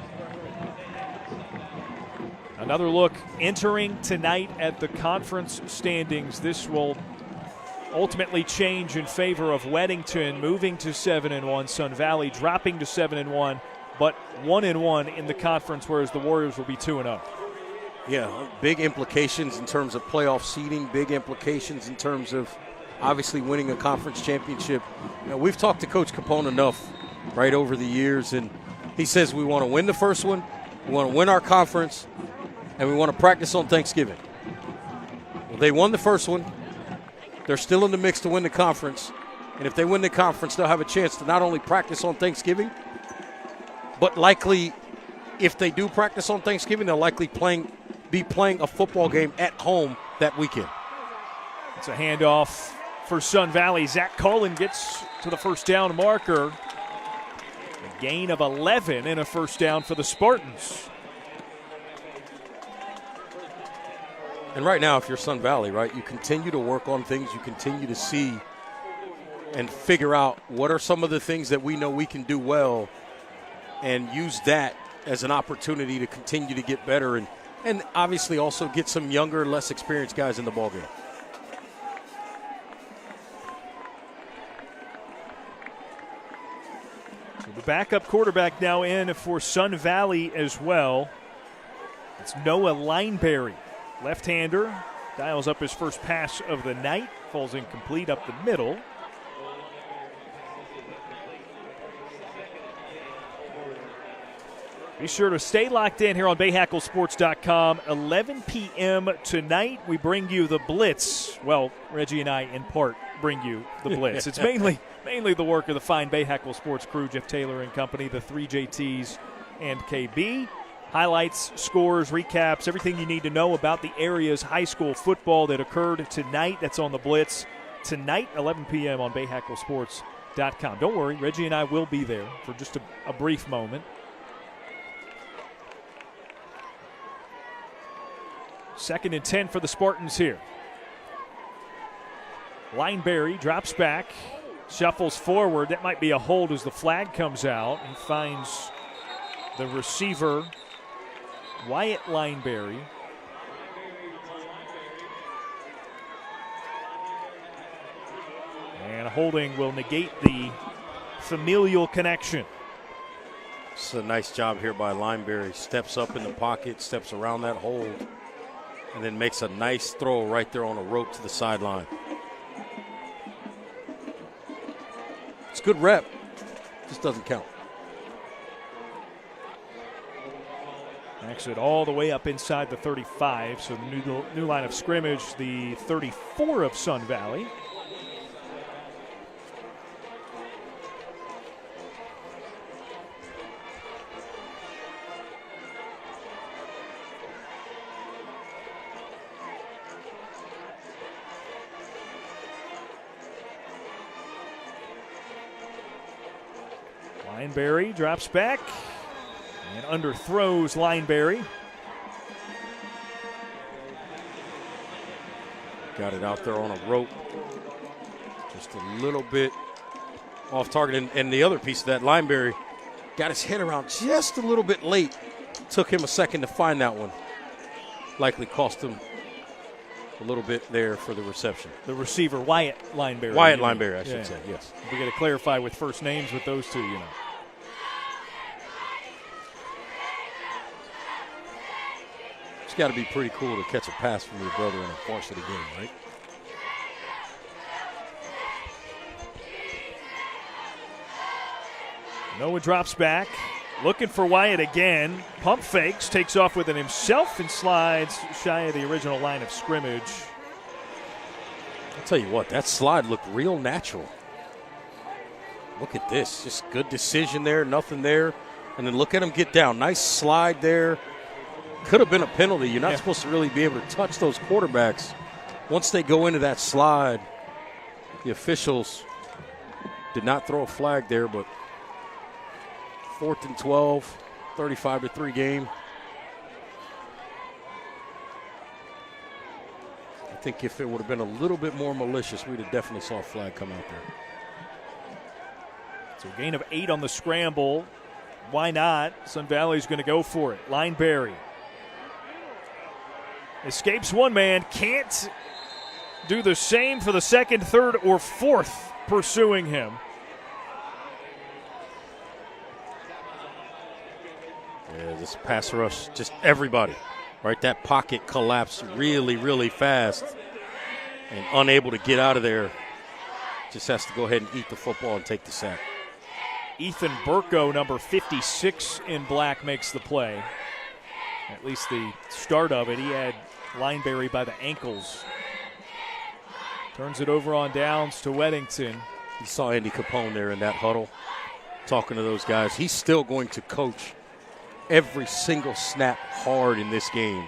Another look entering tonight at the conference standings. This will ultimately change in favor of Weddington, moving to 7-1. Sun Valley dropping to 7-1, but 1-1 in the conference, whereas the Warriors will be 2-0. Yeah, big implications in terms of playoff seeding, big implications in terms of obviously winning a conference championship. You know, we've talked to Coach Capone enough right over the years, and he says we want to win the first one, we want to win our conference, and we want to practice on Thanksgiving. Well, they won the first one. They're still in the mix to win the conference, and if they win the conference, they'll have a chance to not only practice on Thanksgiving, but likely, if they do practice on Thanksgiving, they'll likely be playing a football game at home that weekend. It's a handoff for Sun Valley. Zach Cullen gets to the first down marker. A gain of 11 and a first down for the Spartans. And right now, if you're Sun Valley, right, you continue to work on things, you continue to see and figure out what are some of the things that we know we can do well and use that as an opportunity to continue to get better and obviously also get some younger, less experienced guys in the ballgame. So the backup quarterback now in for Sun Valley as well. It's Noah Lineberry. Left-hander dials up his first pass of the night. Falls incomplete up the middle. Be sure to stay locked in here on BayHackleSports.com. 11 p.m. tonight, we bring you the Blitz. Well, Reggie and I, in part, bring you the Blitz. It's mainly the work of the fine Bayhackle Sports crew, Jeff Taylor and company, the 3 JTs and KB. Highlights, scores, recaps, everything you need to know about the area's high school football that occurred tonight. That's on the Blitz. Tonight, 11 p.m. on BayHackleSports.com. Don't worry, Reggie and I will be there for just a brief moment. 2nd and 10 for the Spartans here. Lineberry drops back, shuffles forward. That might be a hold as the flag comes out and finds the receiver, Wyatt Lineberry. And a holding will negate the familial connection. It's a nice job here by Lineberry. Steps up in the pocket, steps around that hold, and then makes a nice throw right there on a rope to the sideline. It's good rep, just doesn't count. Backs it all the way up inside the 35. So the new line of scrimmage, the 34 of Sun Valley. Lineberry drops back and underthrows Lineberry. Got it out there on a rope. Just a little bit off target. And the other piece of that, Lineberry got his head around just a little bit late. Took him a second to find that one. Likely cost him a little bit there for the reception. The receiver, Wyatt Lineberry. Wyatt Lineberry, I should say, yes. We got to clarify with first names with those two, you know. It's got to be pretty cool to catch a pass from your brother in a varsity game, right? Noah drops back, looking for Wyatt again. Pump fakes, takes off with it himself, and slides shy of the original line of scrimmage. I'll tell you what, that slide looked real natural. Look at this, just good decision there, nothing there. And then look at him get down. Nice slide there. Could have been a penalty. You're not supposed to really be able to touch those quarterbacks. Once they go into that slide, the officials did not throw a flag there, but 4th and 12, 35-3 game. I think if it would have been a little bit more malicious, we'd have definitely saw a flag come out there. So a gain of 8 on the scramble. Why not? Sun Valley's going to go for it. Lineberry escapes one man, can't do the same for the second, third, or fourth pursuing him. Yeah, this pass rush, just everybody, right? That pocket collapsed really, really fast and unable to get out of there. Just has to go ahead and eat the football and take the sack. Ethan Burko, number 56 in black, makes the play. At least the start of it. He had Lineberry by the ankles. Turns it over on downs to Weddington. You saw Andy Capone there in that huddle talking to those guys. He's still going to coach every single snap hard in this game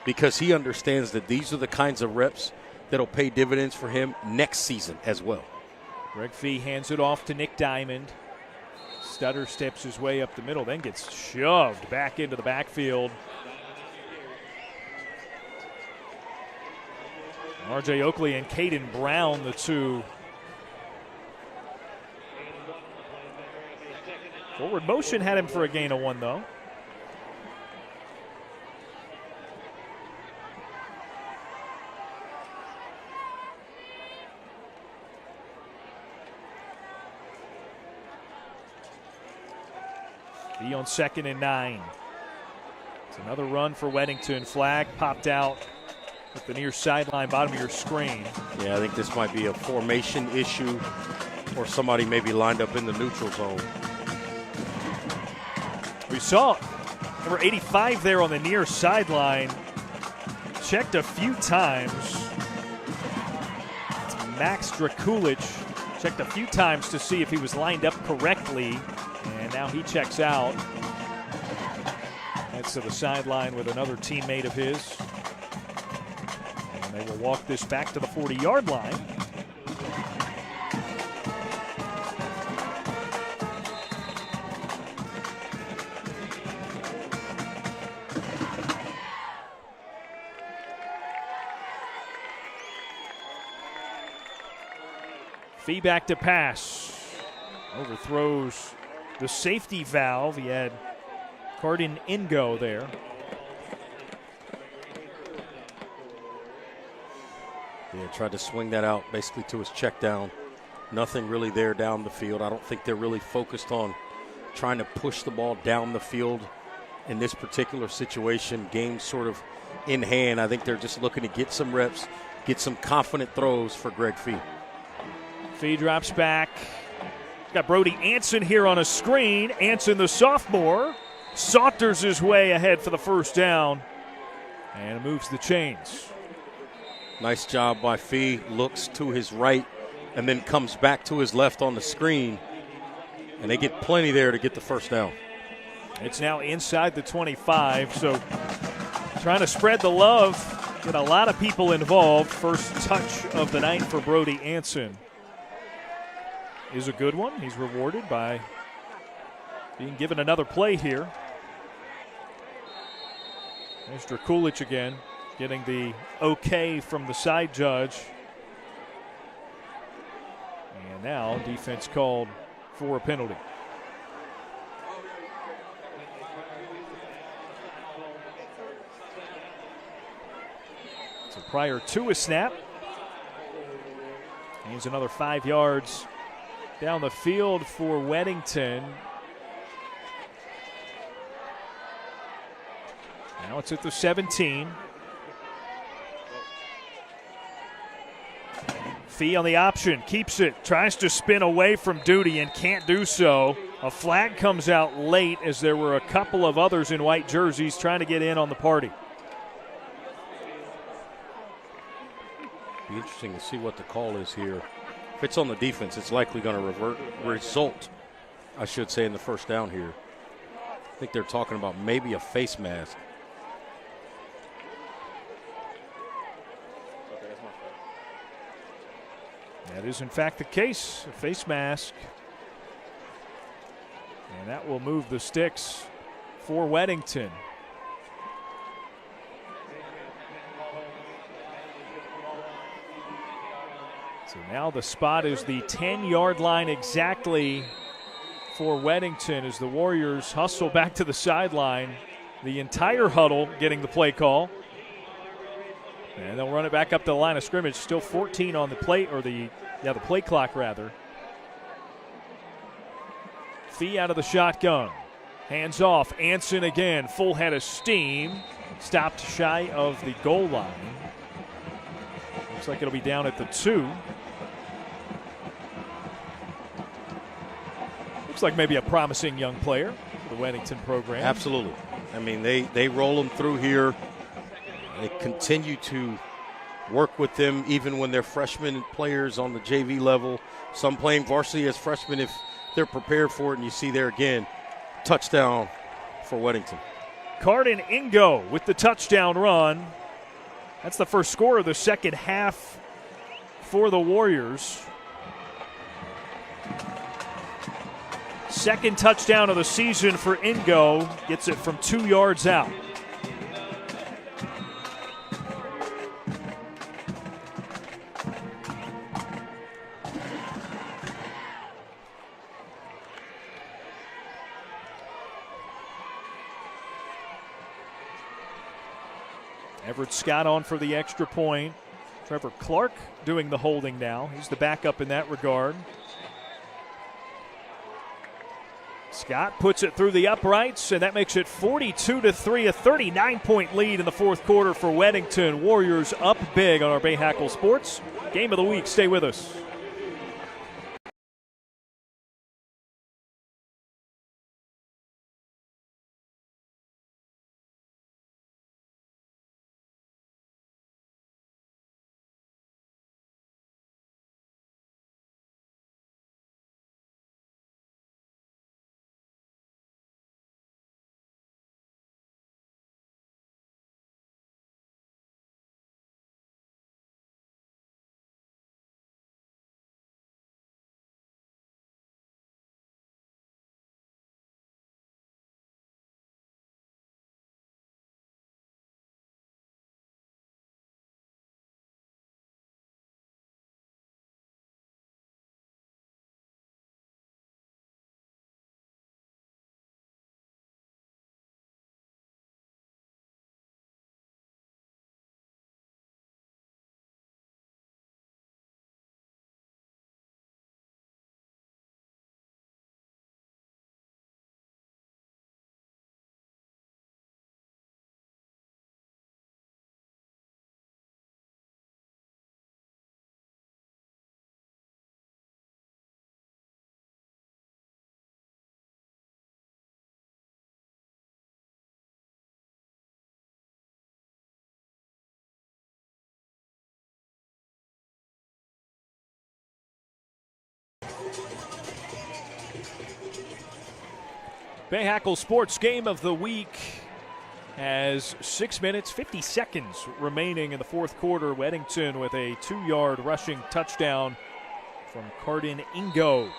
because he understands that these are the kinds of reps that'll pay dividends for him next season as well. Greg Fee hands it off to Nick Diamond. Stutter steps his way up the middle, then gets shoved back into the backfield. R.J. Oakley and Caden Brown, the two. Forward motion had him for a gain of 1, though. Be on 2nd and 9. It's another run for Weddington. Flag popped out at the near sideline, bottom of your screen. Yeah, I think this might be a formation issue or somebody maybe lined up in the neutral zone. We saw number 85 there on the near sideline. Checked a few times. Max Drakulich checked a few times to see if he was lined up correctly. And now he checks out. Heads to the sideline with another teammate of his. And they will walk this back to the 40-yard line. Fee back to pass. Overthrows the safety valve. He had Cardin Ingo there. Yeah, tried to swing that out basically to his check down. Nothing really there down the field. I don't think they're really focused on trying to push the ball down the field in this particular situation. Game sort of in hand. I think they're just looking to get some reps, get some confident throws for Greg Fee. Fee drops back. Got Brody Anson here on a screen. Anson, the sophomore, saunters his way ahead for the first down and moves the chains. Nice job by Fee. Looks to his right and then comes back to his left on the screen. And they get plenty there to get the first down. It's now inside the 25, so trying to spread the love, get a lot of people involved. First touch of the night for Brody Anson is a good one. He's rewarded by being given another play here. Mr. Coolidge again, getting the okay from the side judge. And now defense called for a penalty. So prior to a snap, he's another 5 yards down the field for Weddington. Now it's at the 17. Fee on the option, keeps it, tries to spin away from Duty and can't do so. A flag comes out late as there were a couple of others in white jerseys trying to get in on the party. Be interesting to see what the call is here. If it's on the defense, it's likely going to result, I should say, in the first down here. I think they're talking about maybe a face mask. That is, in fact, the case. A face mask. And that will move the sticks for Weddington. So now the spot is the 10-yard line exactly for Weddington as the Warriors hustle back to the sideline. The entire huddle getting the play call. And they'll run it back up to the line of scrimmage. Still 14 on the play, or the play clock rather. Fee out of the shotgun. Hands off. Anson again. Full head of steam. Stopped shy of the goal line. Looks like it'll be down at the 2. Looks like maybe a promising young player for the Weddington program. Absolutely. I mean, they roll them through here. They continue to work with them even when they're freshman players on the JV level. Some playing varsity as freshmen if they're prepared for it. And you see there again, touchdown for Weddington. Cardin Ingo with the touchdown run. That's the first score of the second half for the Warriors. Second touchdown of the season for Ingo. Gets it from 2 yards out. Everett Scott on for the extra point. Trevor Clark doing the holding now. He's the backup in that regard. Scott puts it through the uprights, and that makes it 42-3, a 39-point lead in the fourth quarter for Weddington. Warriors up big on our Bay Hackle Sports Game of the Week. Stay with us. Bay Hackle Sports Game of the Week has 6 minutes, 50 seconds remaining in the fourth quarter. Weddington with a 2-yard rushing touchdown from Cardin Ingo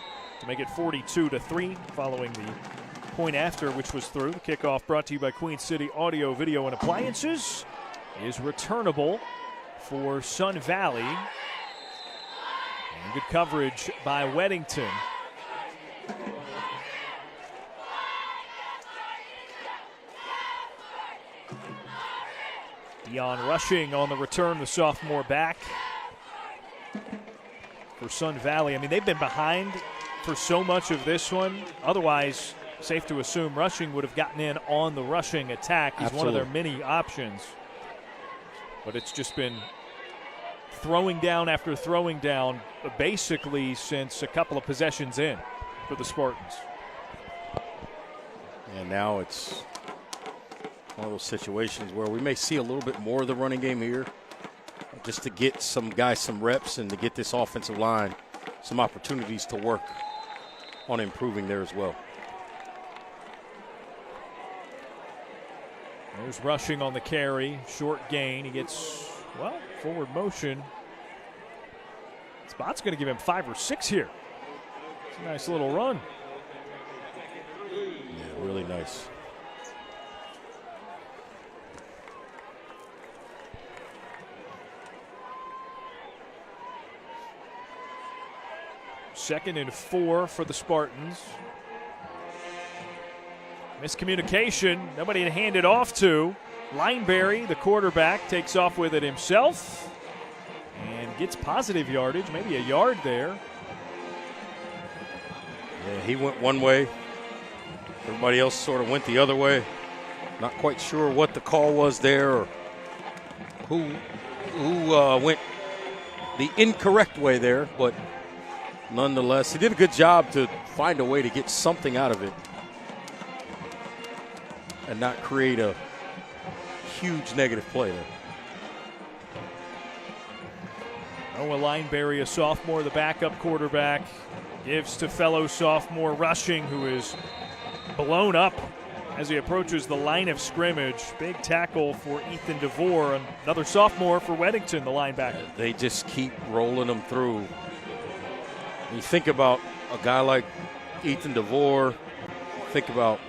to make it 42-3 following the point after, which was through. The kickoff brought to you by Queen City Audio, Video, and Appliances is returnable for Sun Valley. And good coverage by Weddington. Dion Rushing on the return, the sophomore back for Sun Valley. I mean, they've been behind for so much of this one. Otherwise, safe to assume Rushing would have gotten in on the rushing attack. He's one of their many options. But it's just been throwing down after throwing down basically since a couple of possessions in for the Spartans. And now it's one of those situations where we may see a little bit more of the running game here, just to get some guys some reps and to get this offensive line some opportunities to work on improving there as well. There's Rushing on the carry, short gain. He gets, well, forward motion. Spot's going to give him 5 or 6 here. It's a nice little run. Yeah, really nice. Second and 4 for the Spartans. Miscommunication. Nobody to hand it off to. Lineberry, the quarterback, takes off with it himself and gets positive yardage, maybe a yard there. Yeah, he went one way. Everybody else sort of went the other way. Not quite sure what the call was there or who went the incorrect way there, but nonetheless, he did a good job to find a way to get something out of it and not create a huge negative play there. Noah Lineberry, a sophomore, the backup quarterback, gives to fellow sophomore Rushing, who is blown up as he approaches the line of scrimmage. Big tackle for Ethan DeVore, another sophomore for Weddington, the linebacker. They just keep rolling them through. You think about a guy like Ethan DeVore, think about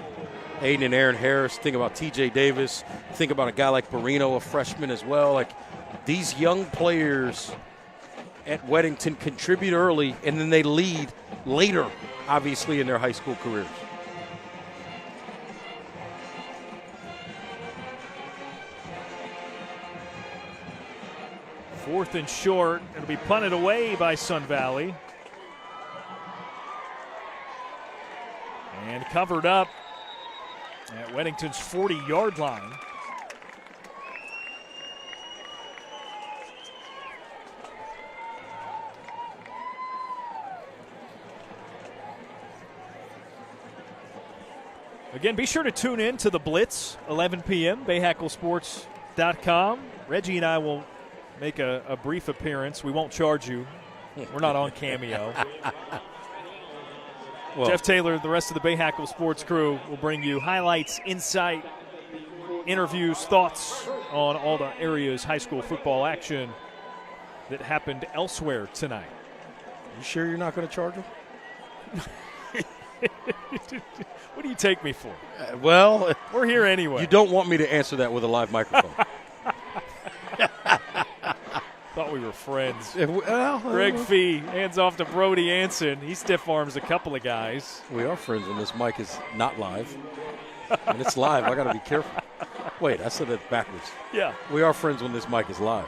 Aiden and Aaron Harris, think about TJ Davis, think about a guy like Barino, a freshman as well. Like, these young players at Weddington contribute early and then they lead later, obviously, in their high school careers. Fourth and short. It'll be punted away by Sun Valley. And covered up at Weddington's 40-yard line. Again, be sure to tune in to the Blitz, 11 p.m., BayHackleSports.com. Reggie and I will make a brief appearance. We won't charge you. We're not on Cameo. Well, Jeff Taylor, the rest of the Bay Hackle Sports crew will bring you highlights, insight, interviews, thoughts on all the area's high school football action that happened elsewhere tonight. You sure you're not going to charge them? What do you take me for? Well, we're here anyway. You don't want me to answer that with a live microphone. Thought we were friends. Well, Greg Fee hands off to Brody Anson. He stiff arms a couple of guys. We are friends when this mic is not live. When it's live, I got to be careful. Wait, I said it backwards. Yeah. We are friends when this mic is live.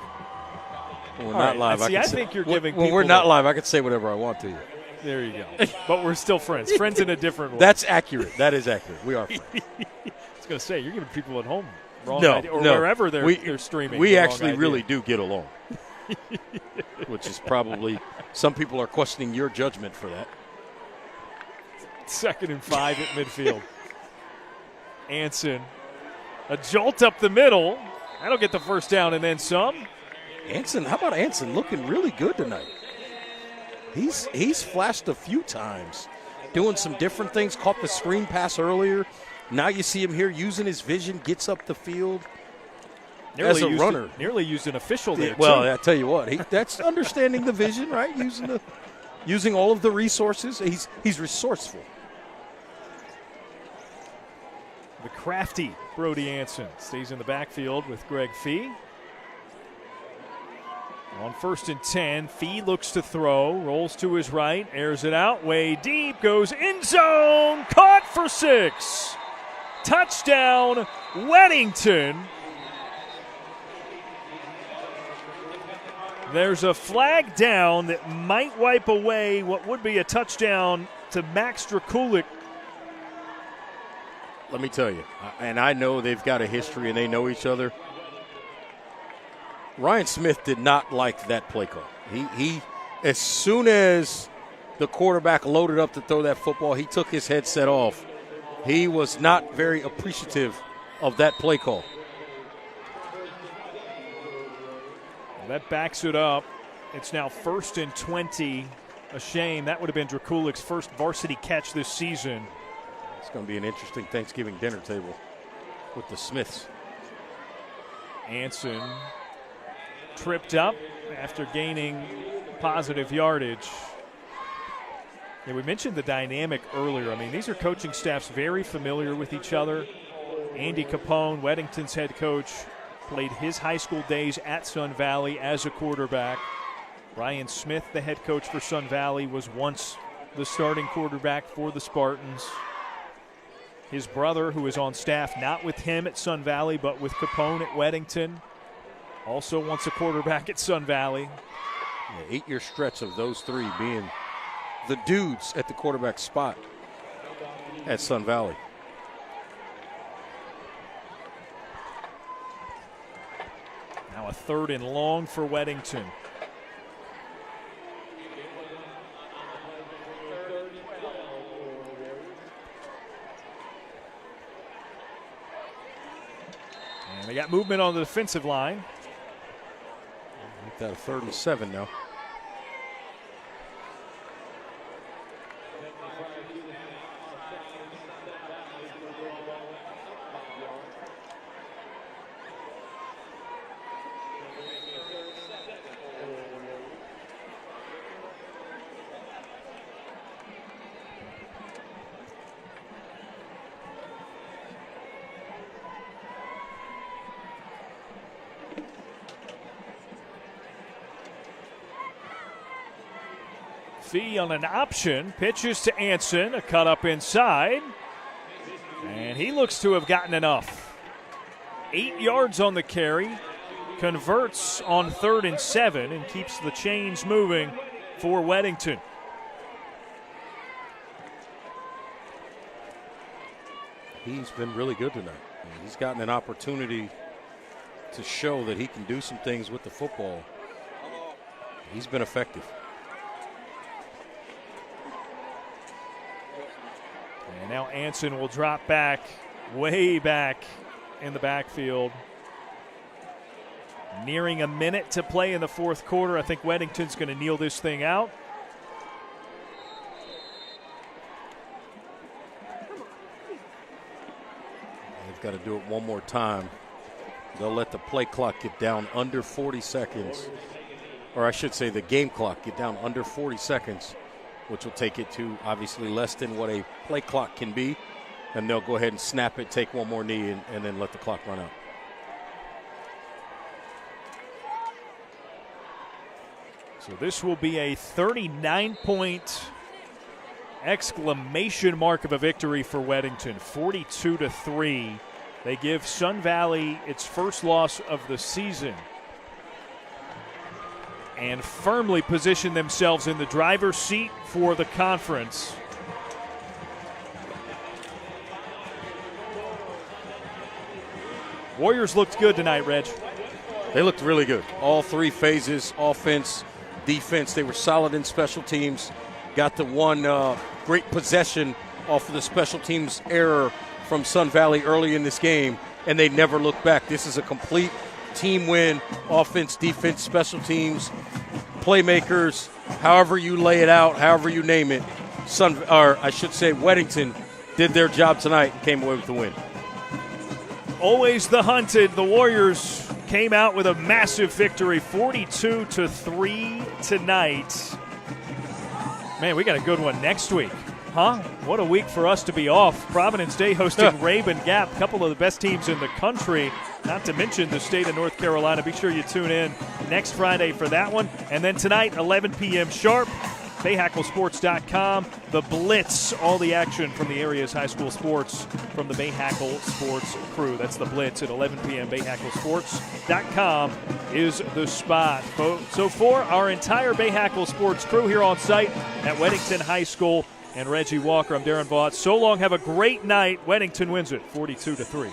When we're All not right, live, I think you're giving when people we're not live, I can say whatever I want to you. There you go. But we're still friends. Friends in a different way. That's accurate. That is accurate. We are friends. I was going to say, you're giving people at home wrong no, idea, or no. wherever they're streaming. We actually really do get along. Which is probably, some people are questioning your judgment for that. 2nd and 5 at midfield. Anson, a jolt up the middle. That'll get the first down and then some. Anson, how about Anson looking really good tonight? He's flashed a few times doing some different things. Caught the screen pass earlier. Now you see him here using his vision, gets up the field as a runner. Nearly used an official there, well, too. I tell you what, that's understanding the vision, right? Using all of the resources. He's resourceful. The crafty Brody Anson stays in the backfield with Greg Fee. On 1st and 10, Fee looks to throw, rolls to his right, airs it out, way deep, goes end zone, caught for 6. Touchdown, Weddington. There's a flag down that might wipe away what would be a touchdown to Max Drakulik. Let me tell you, and I know they've got a history and they know each other. Ryan Smith did not like that play call. He as soon as the quarterback loaded up to throw that football, he took his headset off. He was not very appreciative of that play call. That backs it up. It's now 1st and 20. A shame. That would have been Drakulik's first varsity catch this season. It's going to be an interesting Thanksgiving dinner table with the Smiths. Anson tripped up after gaining positive yardage. Yeah, we mentioned the dynamic earlier. I mean, these are coaching staffs very familiar with each other. Andy Capone, Weddington's head coach, played his high school days at Sun Valley as a quarterback. Ryan Smith, the head coach for Sun Valley, was once the starting quarterback for the Spartans. His brother, who is on staff, not with him at Sun Valley, but with Capone at Weddington, also once a quarterback at Sun Valley. Yeah, 8-year stretch of those three being the dudes at the quarterback spot at Sun Valley. Now a 3rd and long for Weddington. And they got movement on the defensive line. Make that a 3rd and 7 now. Fee on an option, pitches to Anson, a cut up inside, and he looks to have gotten enough. 8 yards on the carry, converts on 3rd and 7, and keeps the chains moving for Weddington. He's been really good tonight. He's gotten an opportunity to show that he can do some things with the football. He's been effective. And now Anson will drop back, way back in the backfield. Nearing a minute to play in the 4th quarter. I think Weddington's going to kneel this thing out. They've got to do it one more time. They'll let the play clock get down under 40 seconds. Or I should say the game clock get down under 40 seconds, which will take it to obviously less than what a play clock can be. And they'll go ahead and snap it, take one more knee, and then let the clock run out. So this will be a 39-point exclamation mark of a victory for Weddington, 42-3. They give Sun Valley its first loss of the season and firmly position themselves in the driver's seat for the conference. Warriors looked good tonight, Reg. They looked really good. All 3 phases, offense, defense. They were solid in special teams. Got the one great possession off of the special teams error from Sun Valley early in this game, and they never looked back. This is a complete team win, offense, defense, special teams, playmakers, however you lay it out, however you name it. Weddington did their job tonight and came away with the win. Always the hunted. The Warriors came out with a massive victory, 42-3 tonight. Man, we got a good one next week. Huh? What a week for us to be off. Providence Day hosting Raven Gap, a couple of the best teams in the country, not to mention the state of North Carolina. Be sure you tune in next Friday for that one. And then tonight, 11 p.m. sharp, BayHackleSports.com. The Blitz, all the action from the area's high school sports from the Bayhackle Sports crew. That's the Blitz at 11 p.m. BayHackleSports.com is the spot. So for our entire Bayhackle Sports crew here on site at Weddington High School and Reggie Walker, I'm Darren Vaught. So long. Have a great night. Weddington wins it 42-3.